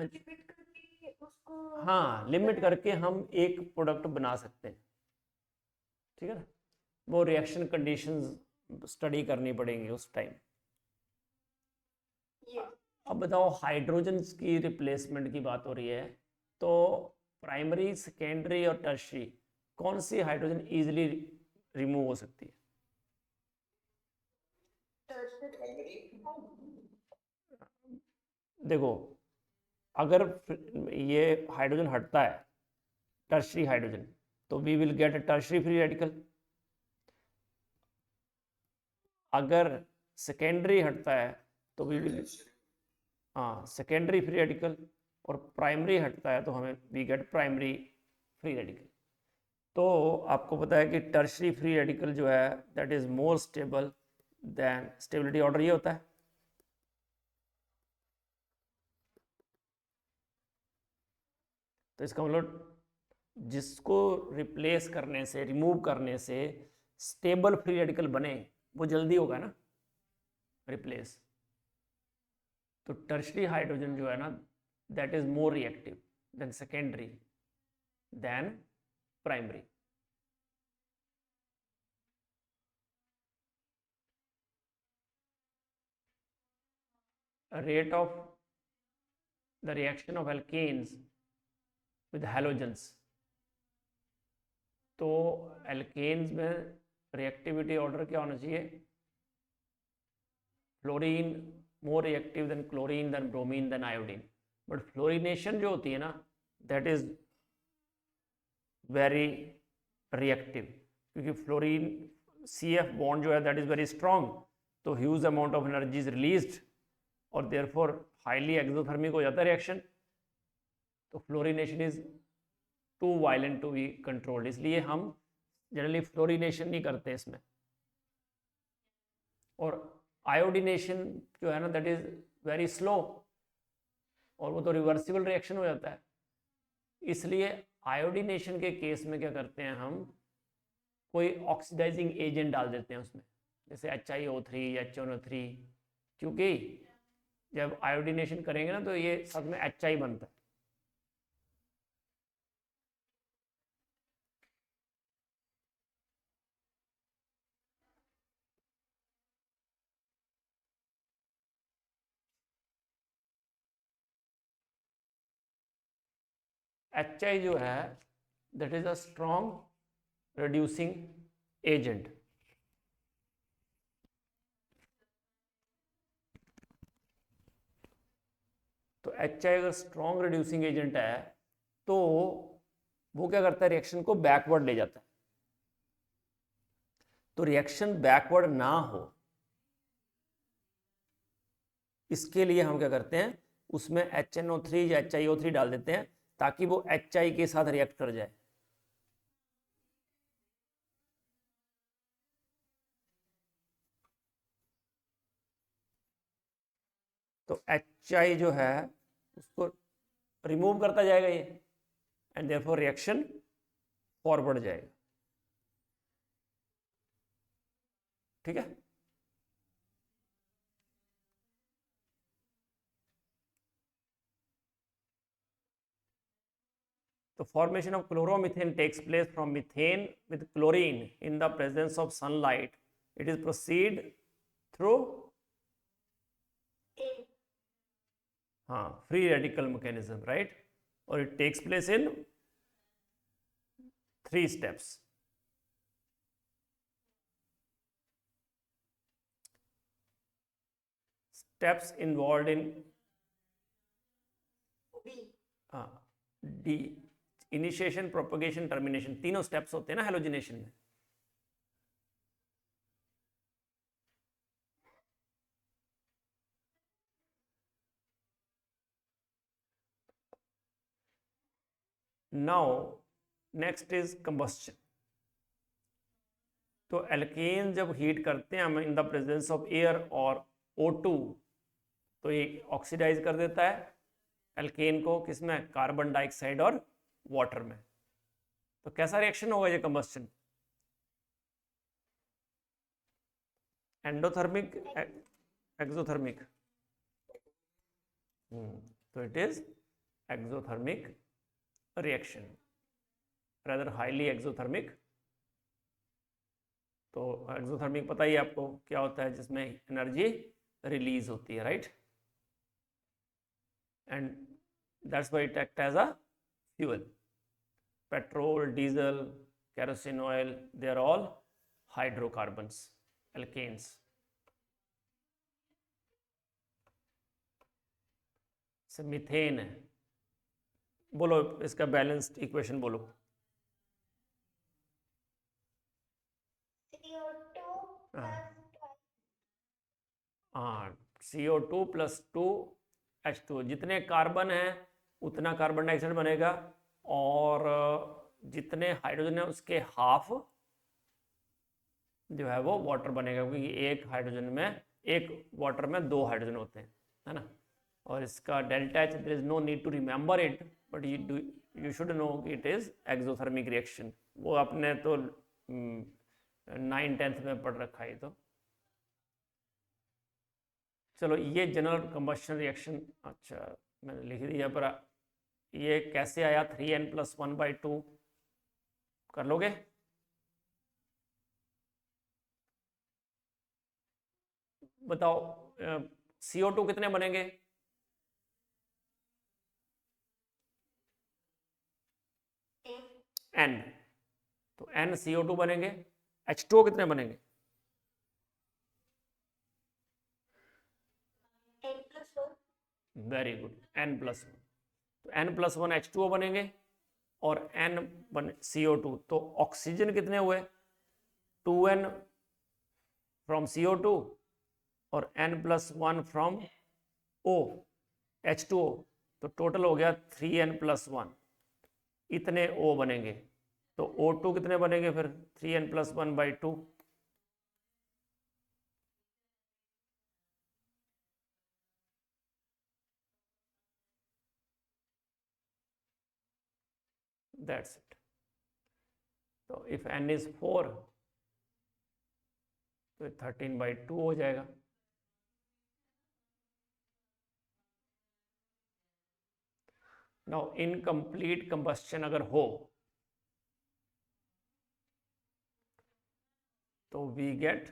लिमिट करके उसको हाँ, लिमिट करके हम एक प्रोडक्ट बना सकते हैं, ठीक है ना। वो रिएक्शन कंडीशंस स्टडी करनी पड़ेंगी उस टाइम। ये अब बताओ, हाइड्रोजन की रिप्लेसमेंट की बात हो रही है, तो प्राइमरी, सेकेंडरी और टर्शरी कौन सी हाइड्रोजन इजीली रिमूव हो सकती है? देखो, अगर ये हाइड्रोजन हटता है, टर्शरी हाइड्रोजन, तो we will get a tertiary free radical. अगर सेकेंडरी हटता है तो वी विल, हाँ, सेकेंडरी फ्री रेडिकल। और प्राइमरी हटता है तो हमें we get primary free radical. तो आपको पता है कि टर्शरी फ्री रेडिकल जो है that is more stable then, stability order ये होता है। तो इसका मतलब जिसको रिप्लेस करने से, रिमूव करने से स्टेबल फ्री रेडिकल बने, वो जल्दी होगा ना रिप्लेस। तो टर्शरी हाइड्रोजन जो है ना that is more reactive than secondary than primary. Rate of the reaction of alkanes with halogens, तो एल्केन्स में रिएक्टिविटी ऑर्डर क्या होना चाहिए? Fluorine more reactive than chlorine than bromine than iodine. But fluorination जो होती है ना दैट इज वेरी रिएक्टिव, क्योंकि फ्लोरीन CF बॉन्ड जो है दैट इज वेरी स्ट्रॉन्ग, तो huge amount of energy is released और देयरफॉर हाईली एक्सोथर्मिक हो जाता है रिएक्शन। तो fluorination is too violent to be controlled, इसलिए हम जनरली फ्लोरिनेशन नहीं करते इसमें। और आयोडीनेशन जो है ना दैट इज वेरी स्लो, और वो तो रिवर्सिबल रिएक्शन हो जाता है। इसलिए आयोडीनेशन के केस में क्या करते हैं, हम कोई ऑक्सीडाइजिंग एजेंट डाल देते हैं उसमें, जैसे HiO3 या HNO3, क्योंकि जब आयोडीनेशन करेंगे ना तो ये साथ में HI बनता है। HI जो है that is a strong reducing agent. तो HI अगर स्ट्रॉन्ग रिड्यूसिंग एजेंट है तो वो क्या करता है, रिएक्शन को बैकवर्ड ले जाता है। तो रिएक्शन बैकवर्ड ना हो इसके लिए हम क्या करते हैं, उसमें HNO3 या HiO3 डाल देते हैं ताकि वो HI के साथ रिएक्ट कर जाए। तो HI जो है उसको रिमूव करता जाएगा ये, एंड देयरफॉर रिएक्शन फॉरवर्ड जाएगा। ठीक है। The formation of chloromethane takes place from methane with chlorine in the presence of sunlight. It is proceed through free radical mechanism, right? Or it takes place in 3 steps. Steps involved in D, initiation, propagation, termination, तीनों steps होते हैं ना halogenation में। Now next is combustion. तो alkene जब heat करते हैं हम in the presence of air और O2, तो ये ऑक्सीडाइज कर देता है एल्केन को, किसमें? कार्बन डाइऑक्साइड और वाटर में। तो कैसा रिएक्शन होगा ये कंबस्शन? Endothermic, exothermic? तो it is exothermic reaction, rather highly exothermic. तो एक्सोथर्मिक पता ही आपको क्या होता है, जिसमें एनर्जी रिलीज होती है, right, and that's why it act as a fuel. Petrol, diesel, kerosene oil, they are all hydrocarbons, alkanes. So methane है, बोलो इसका बैलेंस्ड इक्वेशन बोलो. हाँ, CO2 + 2H2, जितने कार्बन है उतना कार्बन डाइऑक्साइड बनेगा, और जितने हाइड्रोजन है उसके हाफ जो है वो वाटर बनेगा, क्योंकि एक हाइड्रोजन में, एक वाटर में 2 हाइड्रोजन होते हैं, है ना. और इसका delta H, there is no need to remember it, but you should know it is exothermic reaction. वो आपने तो 9th-10th में पढ़ रखा है. तो चलो, ये जनरल कंबशन रिएक्शन, अच्छा मैंने लिख दिया, पर ये कैसे आया 3n + 1/2, कर लोगे? बताओ, CO2 कितने बनेंगे? n, तो n CO2 बनेंगे. H2O कितने बनेंगे? Very good, n + 1. तो n + 1 H2O बनेंगे, और n CO2. तो ऑक्सीजन कितने हुए? 2n फ्रॉम CO2 और n + 1 फ्रॉम O, H2O. तो टोटल हो गया 3n + 1, इतने O बनेंगे. तो O2 कितने बनेंगे फिर? 3n + 1/2. That's it. तो if n is 4, तो 13/2 हो जाएगा. नाउ इनकम्प्लीट कंबस्शन अगर हो तो we get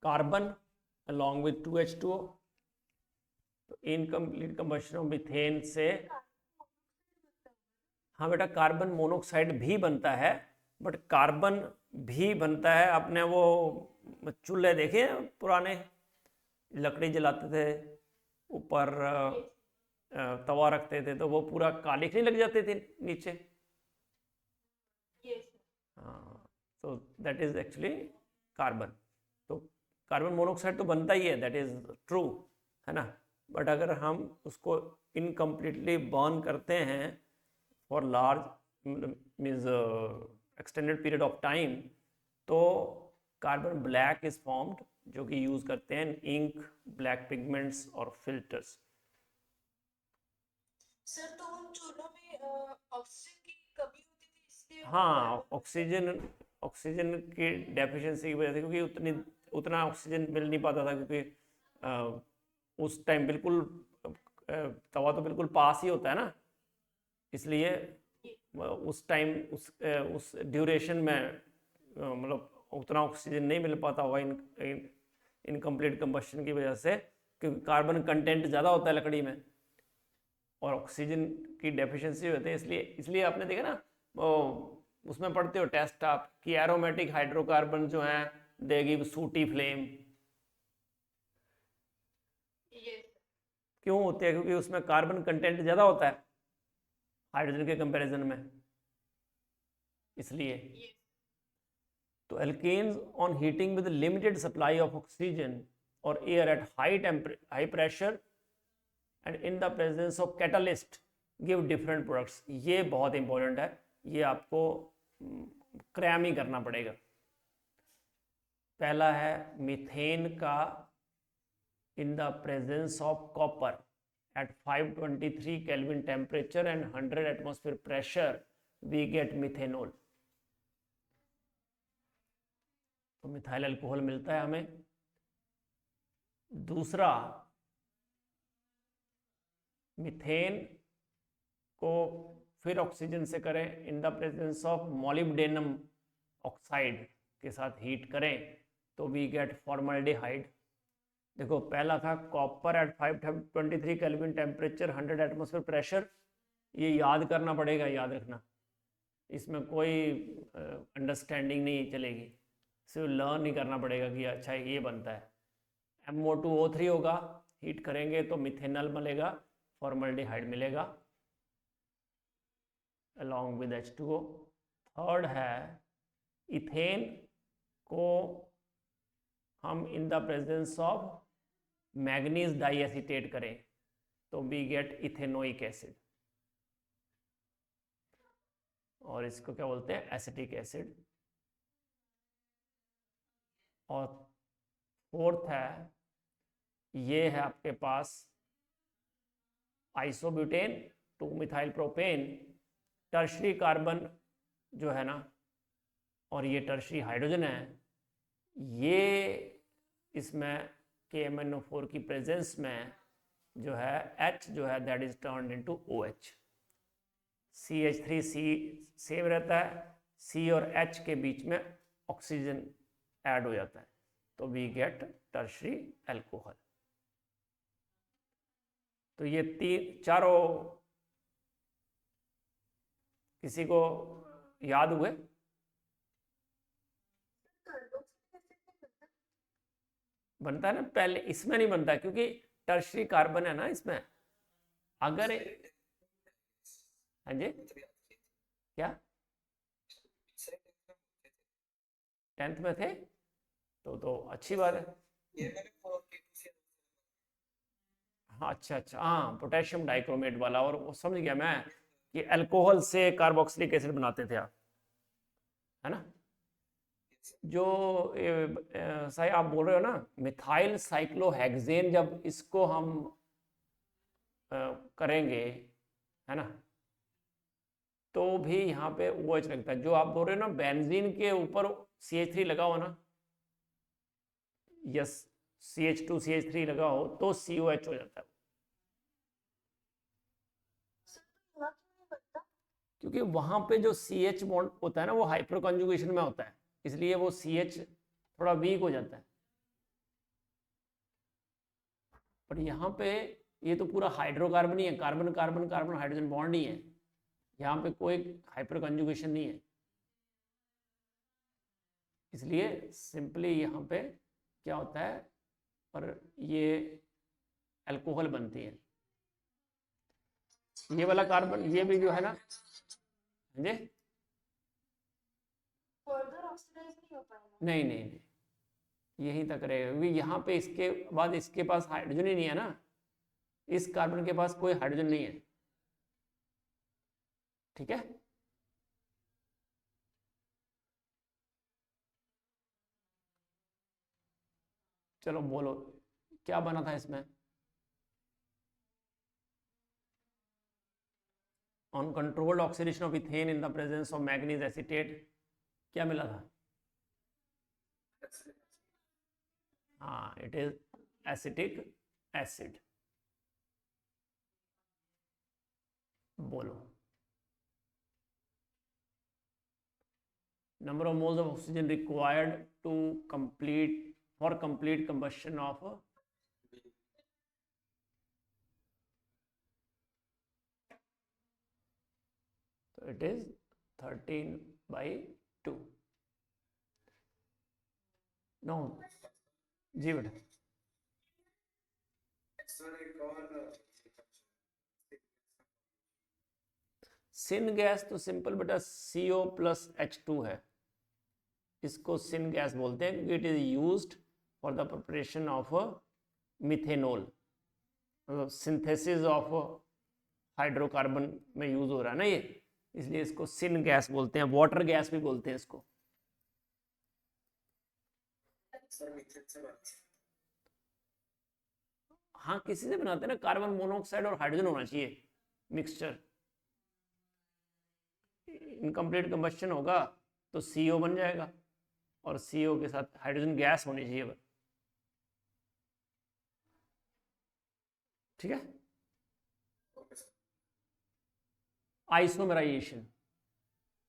carbon along with 2H2O. तो इनकम्प्लीट कंबस्शन ऑफ मीथेन से, हाँ बेटा, कार्बन मोनोऑक्साइड भी बनता है, बट कार्बन भी बनता है. आपने वो चूल्हे देखे पुराने, लकड़ी जलाते थे, ऊपर तवा रखते थे, तो वो पूरा कालिख नहीं लग जाते थे नीचे? हाँ, तो दैट इज एक्चुअली कार्बन. तो कार्बन मोनोऑक्साइड तो बनता ही है, दैट इज ट्रू, है ना. बट अगर हम उसको इनकम्प्लीटली बर्न करते हैं for large means extended period of time, तो कार्बन ब्लैक इज फॉर्म्ड, जो कि यूज करते हैं इंक, ब्लैक पिगमेंट्स और फिल्टर्स. सर, तो उन चूल्हों में ऑक्सीजन की कमी होती थी, इसलिए हाँ, ऑक्सीजन की डेफिशिएंसी की वजह से, क्योंकि उतना ऑक्सीजन मिल नहीं पाता था, क्योंकि उस टाइम बिल्कुल तवा तो बिल्कुल पास ही होता है ना, इसलिए उस टाइम उस ड्यूरेशन में मतलब उतना ऑक्सीजन नहीं मिल पाता होगा इनकम्प्लीट कंबशन की वजह से, क्योंकि कार्बन कंटेंट ज़्यादा होता है लकड़ी में और ऑक्सीजन की डेफिशिएंसी होती है. इसलिए आपने देखा ना, उसमें पढ़ते हो टेस्ट आप, कि एरोमेटिक हाइड्रोकार्बन जो हैं दे गिव सूटी फ्लेम. क्यों होते हैं? क्योंकि उसमें कार्बन कंटेंट ज़्यादा होता है हाइड्रोजन के कंपैरिजन में, इसलिए. तो alkanes on heating with limited supply of oxygen और air at high pressure and in the presence of catalyst give different products. ये बहुत इंपॉर्टेंट है, ये आपको क्रैम ही करना पड़ेगा. पहला है मीथेन का in the presence of copper at 523 Kelvin temperature and 100 atmosphere pressure we get methanol. तो मिथाइल अल्कोहल मिलता है हमें. दूसरा, मीथेन को फिर ऑक्सीजन से करें इन the presence of molybdenum oxide के साथ हीट करें तो वी गेट फॉर्मल्डिहाइड। देखो पहला था copper at 523 kelvin temperature 100 atmosphere pressure, ये याद करना पड़ेगा, याद रखना, इसमें कोई अंडरस्टैंडिंग नहीं चलेगी, सिर्फ लर्न ही करना पड़ेगा कि अच्छा ये बनता है। MO2O3 होगा, हीट करेंगे तो मिथेनॉल मिलेगा, फॉर्मल्डिहाइड मिलेगा अलॉन्ग विद H2O। थर्ड है इथेन को हम in the presence of manganese diacetate करें तो वी गेट इथेनोइक एसिड, और इसको क्या बोलते हैं, एसिटिक एसिड। और फोर्थ है, ये है आपके पास isobutane 2 methyl propane, tertiary carbon जो है ना, और ये टर्शरी हाइड्रोजन है, ये इसमें KMnO4 की प्रेजेंस में जो है H जो है that is turned into OH। CH3C same रहता है, C और H के बीच में ऑक्सीजन ऐड हो जाता है तो वी गेट टर्शरी एल्कोहल। तो ये चारों किसी को याद हुए? बनता है ना, पहले इसमें नहीं बनता क्योंकि टर्शरी कार्बन है ना इसमें। अगर हाँ जी क्या 10th में थे तो अच्छी बात है। हाँ अच्छा हाँ, पोटेशियम डाइक्रोमेट वाला, और वो समझ गया मैं कि अल्कोहल से कार्बोक्सिलिक एसिड बनाते थे आप, है ना। जो सही आप बोल रहे हो ना, मिथाइल साइक्लोहेक्सेन, जब इसको हम करेंगे, है ना, तो भी यहाँ पे OH लगता है। जो आप बोल रहे हो ना, बेंजीन के ऊपर CH3 लगा हो ना, यस CH2CH3 लगा हो तो COH हो जाता है, क्योंकि वहां पे जो CH बॉन्ड होता है ना वो हाइपर कॉन्जुगेशन में होता है, इसलिए वो CH थोड़ा वीक हो जाता है। पर यहाँ पे ये तो पूरा हाइड्रोकार्बन ही है, carbon carbon carbon hydrogen bond ही है, यहाँ पे कोई हाइपर कॉन्जुगेशन नहीं है, इसलिए सिंपली यहाँ पे क्या होता है, पर ये अल्कोहल बनती है। ये वाला कार्बन, ये भी जो है ना जी, फर्दर ऑक्सीडाइज नहीं हो पाएगा। नहीं यहीं तक रहेगा, क्योंकि यहाँ पे इसके बाद इसके पास हाइड्रोजन ही नहीं है ना, इस कार्बन के पास कोई हाइड्रोजन नहीं है, ठीक है। चलो बोलो क्या बना था इसमें, on controlled oxidation of ethane in the presence of manganese acetate, क्या मिला था? हाँ, इट इज एसिटिक एसिड। बोलो number of moles of oxygen required to complete for complete combustion of so it is 13/2। no जी बेटा, syn gas तो simple बेटा CO+H2 है, इसको सिन गैस बोलते हैं क्योंकि it is used for the preparation of methanol, मतलब सिंथेसिस ऑफ हाइड्रोकार्बन में यूज हो रहा है ना ये, इसलिए इसको सिन गैस बोलते हैं, वाटर गैस भी बोलते हैं इसको। हाँ किसी से बनाते हैं ना, कार्बन मोनोऑक्साइड और हाइड्रोजन होना चाहिए मिक्सचर, इनकम्प्लीट कंबस्शन होगा तो CO बन जाएगा और CO के साथ हाइड्रोजन गैस होनी चाहिए, ठीक है। आइसोमराइजेशन।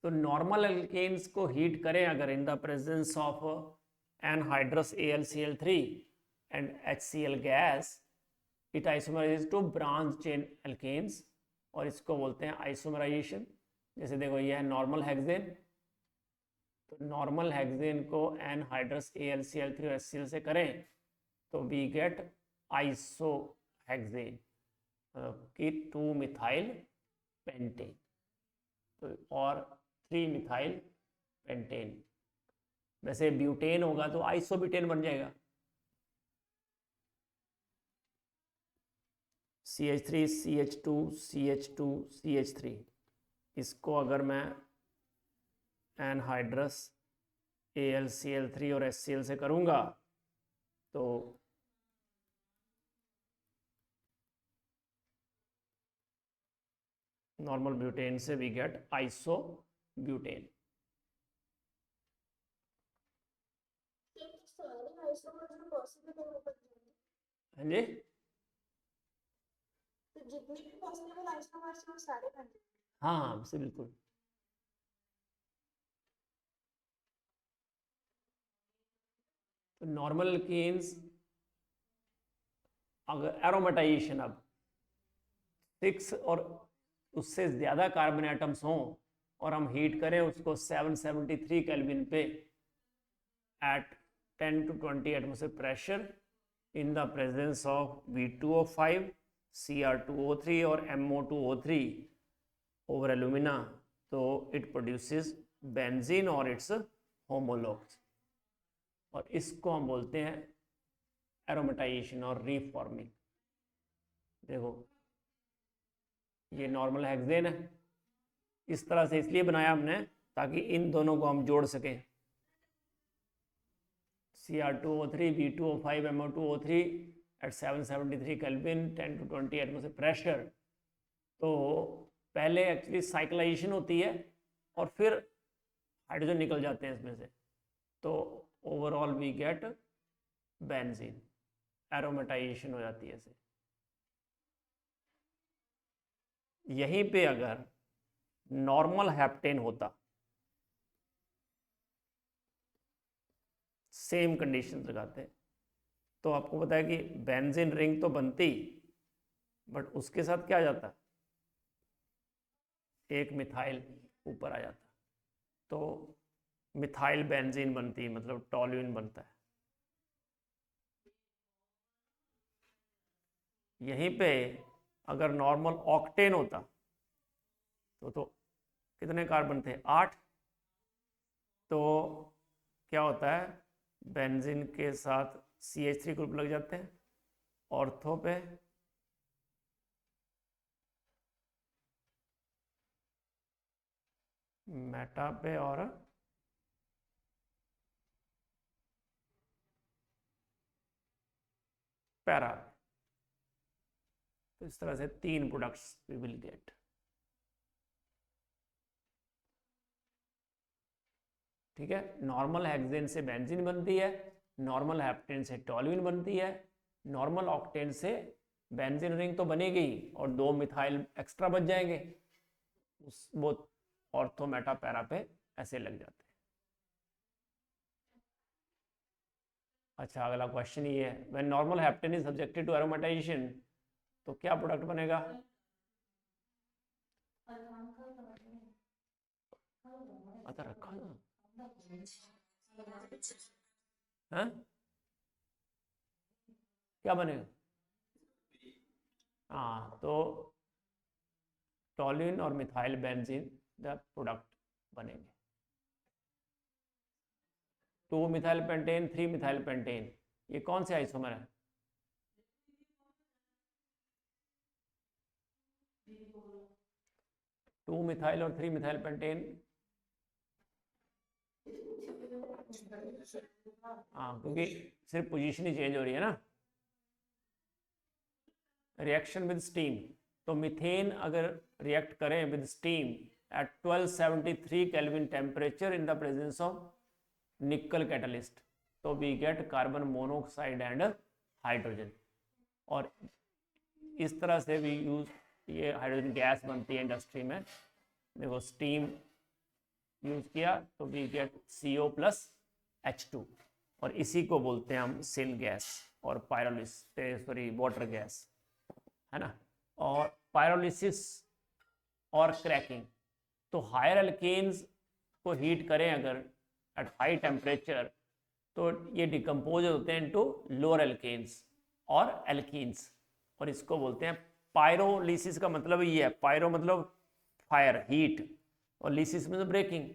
तो नॉर्मल एल्केन्स को हीट करें अगर in the presence of anhydrous AlCl3 and HCl gas, it isomerises to branch chain alkanes, और इसको बोलते हैं आइसोमराइजेशन। जैसे देखो ये है नॉर्मल हेक्सेन, तो नॉर्मल हेक्सेन को एनहाइड्रस AlCl3 और HCl से करें तो वी गेट आइसो हेक्सेन कि 2 मिथाइल पेंटेन, तो और 3 मिथाइल पेंटेन। वैसे ब्यूटेन होगा तो आइसोब्यूटेन बन जाएगा। CH3 CH2 CH2 CH3, इसको अगर मैं एनहाइड्रस AlCl3 और HCl से करूँगा तो नॉर्मल ब्यूटेन से वी गेट आइसोब्यूटेन। सारे आइसोमर्स जो पॉसिबल है वो बन जाएंगे। हाँ जी, तो जितने भी पॉसिबल आइसोमर्स हैं वो सारे बन जाएंगे। हाँ से बिल्कुल। तो नॉर्मल एल्केन्स अगर एरोमेटाइजेशन अब 6 और उससे ज़्यादा कार्बन एटम्स हों और हम हीट करें उसको 773 केल्विन पे at 10 to 20 atmosphere pressure in the presence of V2O5 Cr2O3 और MO2O3 ओवर एल्यूमिना, तो इट प्रोड्यूसेस बेंजीन और इट्स होमोलॉग्स, और इसको हम बोलते हैं एरोमेटाइजेशन और रीफॉर्मिंग। देखो ये नॉर्मल हेक्सेन है, इस तरह से इसलिए बनाया हमने ताकि इन दोनों को हम जोड़ सकें। Cr2O3 V2O5 MO2O3 at 773 kelvin 10 to 20 atmosphere pressure. तो पहले एक्चुअली साइक्लाइजेशन होती है और फिर हाइड्रोजन निकल जाते हैं इसमें से, तो overall we get benzene, aromatization हो जाती है इसे। यहीं पे अगर नॉर्मल हेप्टेन होता, सेम कंडीशन लगाते, तो आपको पता है कि बेंजीन रिंग तो बनती, बट उसके साथ क्या आ जाता, एक मिथाइल ऊपर आ जाता, तो मिथाइल बेंजीन बनती, मतलब टॉल्यूइन बनता है। यहीं पे अगर नॉर्मल ऑक्टेन होता तो कितने कार्बन थे, 8, तो क्या होता है बेंजीन के साथ CH3 ग्रुप लग जाते हैं, ऑर्थो पे मेटा पे और पैरा, तो इस तरह से 3 प्रोडक्ट्स वी विल गेट। ठीक है, नॉर्मल हेक्सेन से बेंजीन बनती है, नॉर्मल हेप्टेन से टॉल्यूइन बनती है, नॉर्मल ऑक्टेन से बेंजीन रिंग तो बनेगी और 2 मिथाइल एक्स्ट्रा बच जाएंगे, वो ऑर्थो मेटा पैरा पे ऐसे लग जाते हैं। अच्छा, अगला क्वेश्चन ये है, when normal heptane is subjected to aromatization, तो क्या प्रोडक्ट बनेगा? अच्छा रखा ना, हाँ क्या बनेगा? हाँ, तो टॉल्यूइन और मिथाइल बेंजीन द प्रोडक्ट बनेंगे। 2 मिथाइल पेंटेन 3 मिथाइल पेंटेन, ये कौन से आइसोमर है? टू मिथाइल और 3 मिथाइल पेंटेन, हाँ क्योंकि सिर्फ पोजीशन ही चेंज हो रही है ना। रिएक्शन विद स्टीम, तो मीथेन अगर रिएक्ट करें with steam at 1273 kelvin temperature in the presence of nickel catalyst, तो we get carbon monoxide and hydrogen, और इस तरह से वी यूज, ये हाइड्रोजन गैस बनती है इंडस्ट्री में देखो स्टीम यूज किया तो we gate CO plus H2, और इसी को बोलते हैं हम सिन गैस और पायरोलिसिस, सॉरी वाटर गैस, है ना। और पायरोलिसिस और क्रैकिंग, तो हायर एल्केन्स को हीट करें अगर एट हाई टेम्परेचर तो ये डिकम्पोज होते हैं इनटू लोअर एल्केन्स और एल्कीन्स, और इसको बोलते हैं पायरोलिसिस। का मतलब ये है, पायरो मतलब फायर हीट, और लिसिस मतलब ब्रेकिंग।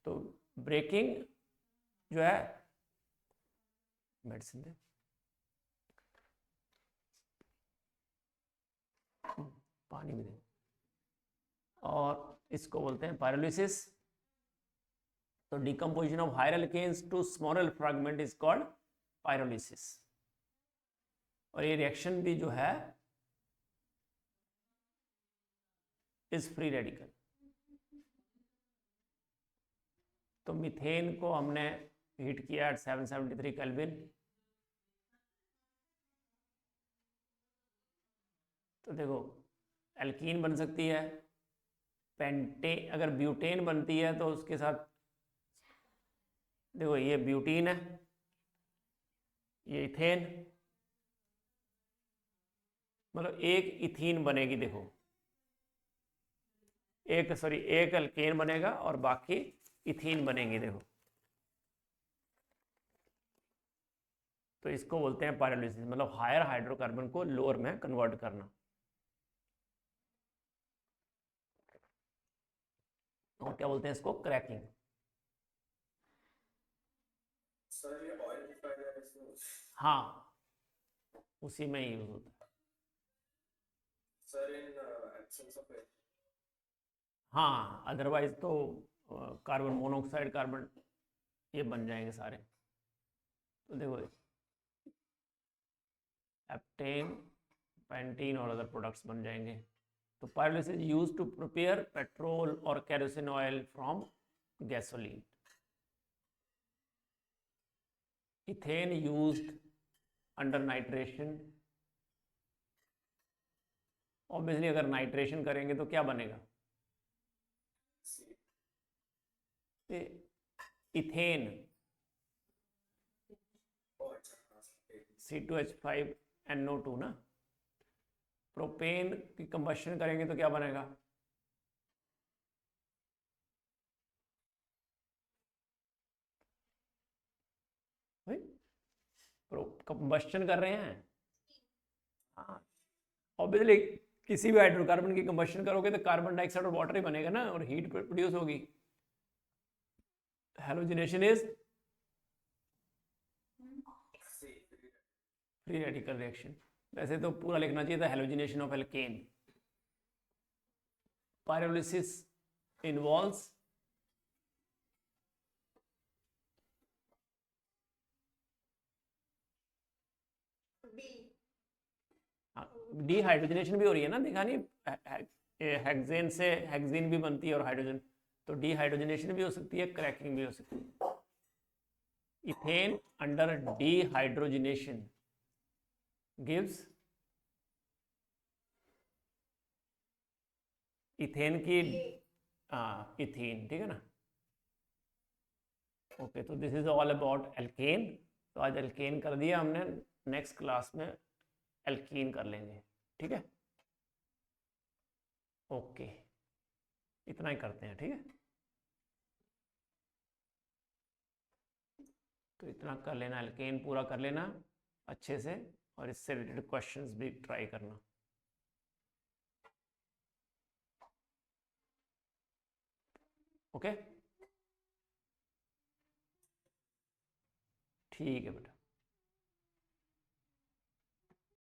तो ब्रेकिंग जो है, मेडिसिन दे, पानी भी दे, और इसको बोलते हैं पायरोलिसिस। तो decomposition of higher alkanes to smaller fragment is called pyrolysis. और ये रिएक्शन भी जो है इज फ्री रेडिकल। तो मीथेन को हमने हीट किया एट 773 केल्विन, तो देखो एल्कीन बन सकती है, पेंटे, अगर ब्यूटेन बनती है तो उसके साथ देखो ये ब्यूटीन है, ये इथेन, मतलब एक इथीन बनेगी, देखो एक एल्केन बनेगा और बाकी इथीन बनेगी, देखो। तो इसको बोलते हैं पायरोलिसिस, मतलब हायर हाइड्रोकार्बन को लोअर में कन्वर्ट करना। और क्या बोलते हैं इसको, क्रैकिंग। सर ये ऑयल रिफाइनरीज में, हाँ, उसी में यूज होता है। Sir in absence of air, हाँ, अदरवाइज तो कार्बन मोनोऑक्साइड, कार्बन, ये बन जाएंगे सारे। तो देखो एप्टेन, पेंटीन और अदर प्रोडक्ट्स बन जाएंगे। तो pyrolysis use to prepare petrol और kerosene oil from gasoline. Ethane used under nitration. Obviously अगर नाइट्रेशन करेंगे तो क्या बनेगा, इथेन C2H5NO2 ना। प्रोपेन की कंबशन करेंगे तो क्या बनेगा, भाई कंबशन कर रहे हैं, हाँ ऑब्वियसली किसी भी हाइड्रोकार्बन की कंबशन करोगे तो कार्बन डाइऑक्साइड और वाटर ही बनेगा ना, और हीट प्रोड्यूस होगी। Halogenation is free radical reaction. वैसे तो पूरा लिखना चाहिए था halogenation of alkene. Pyrolysis involves D hydrogenation भी हो रही है ना, देखा नहीं, हेक्सेन से हेक्सीन भी बनती है और हाइड्रोजन, तो डी हाइड्रोजनेशन भी हो सकती है, क्रैकिंग भी हो सकती है। Ethane under dehydrogenation gives, ethane की इथीन, ठीक है ना। ओके, तो this is all about alkane. तो आज एल्केन कर दिया हमने, नेक्स्ट क्लास में एल्कीन कर लेंगे, ठीक है। ओके, इतना ही करते हैं, ठीक है। तो इतना कर लेना, एल्केन पूरा कर लेना अच्छे से, और इससे रिलेटेड क्वेश्चंस भी ट्राई करना। ओके, ठीक है बेटा।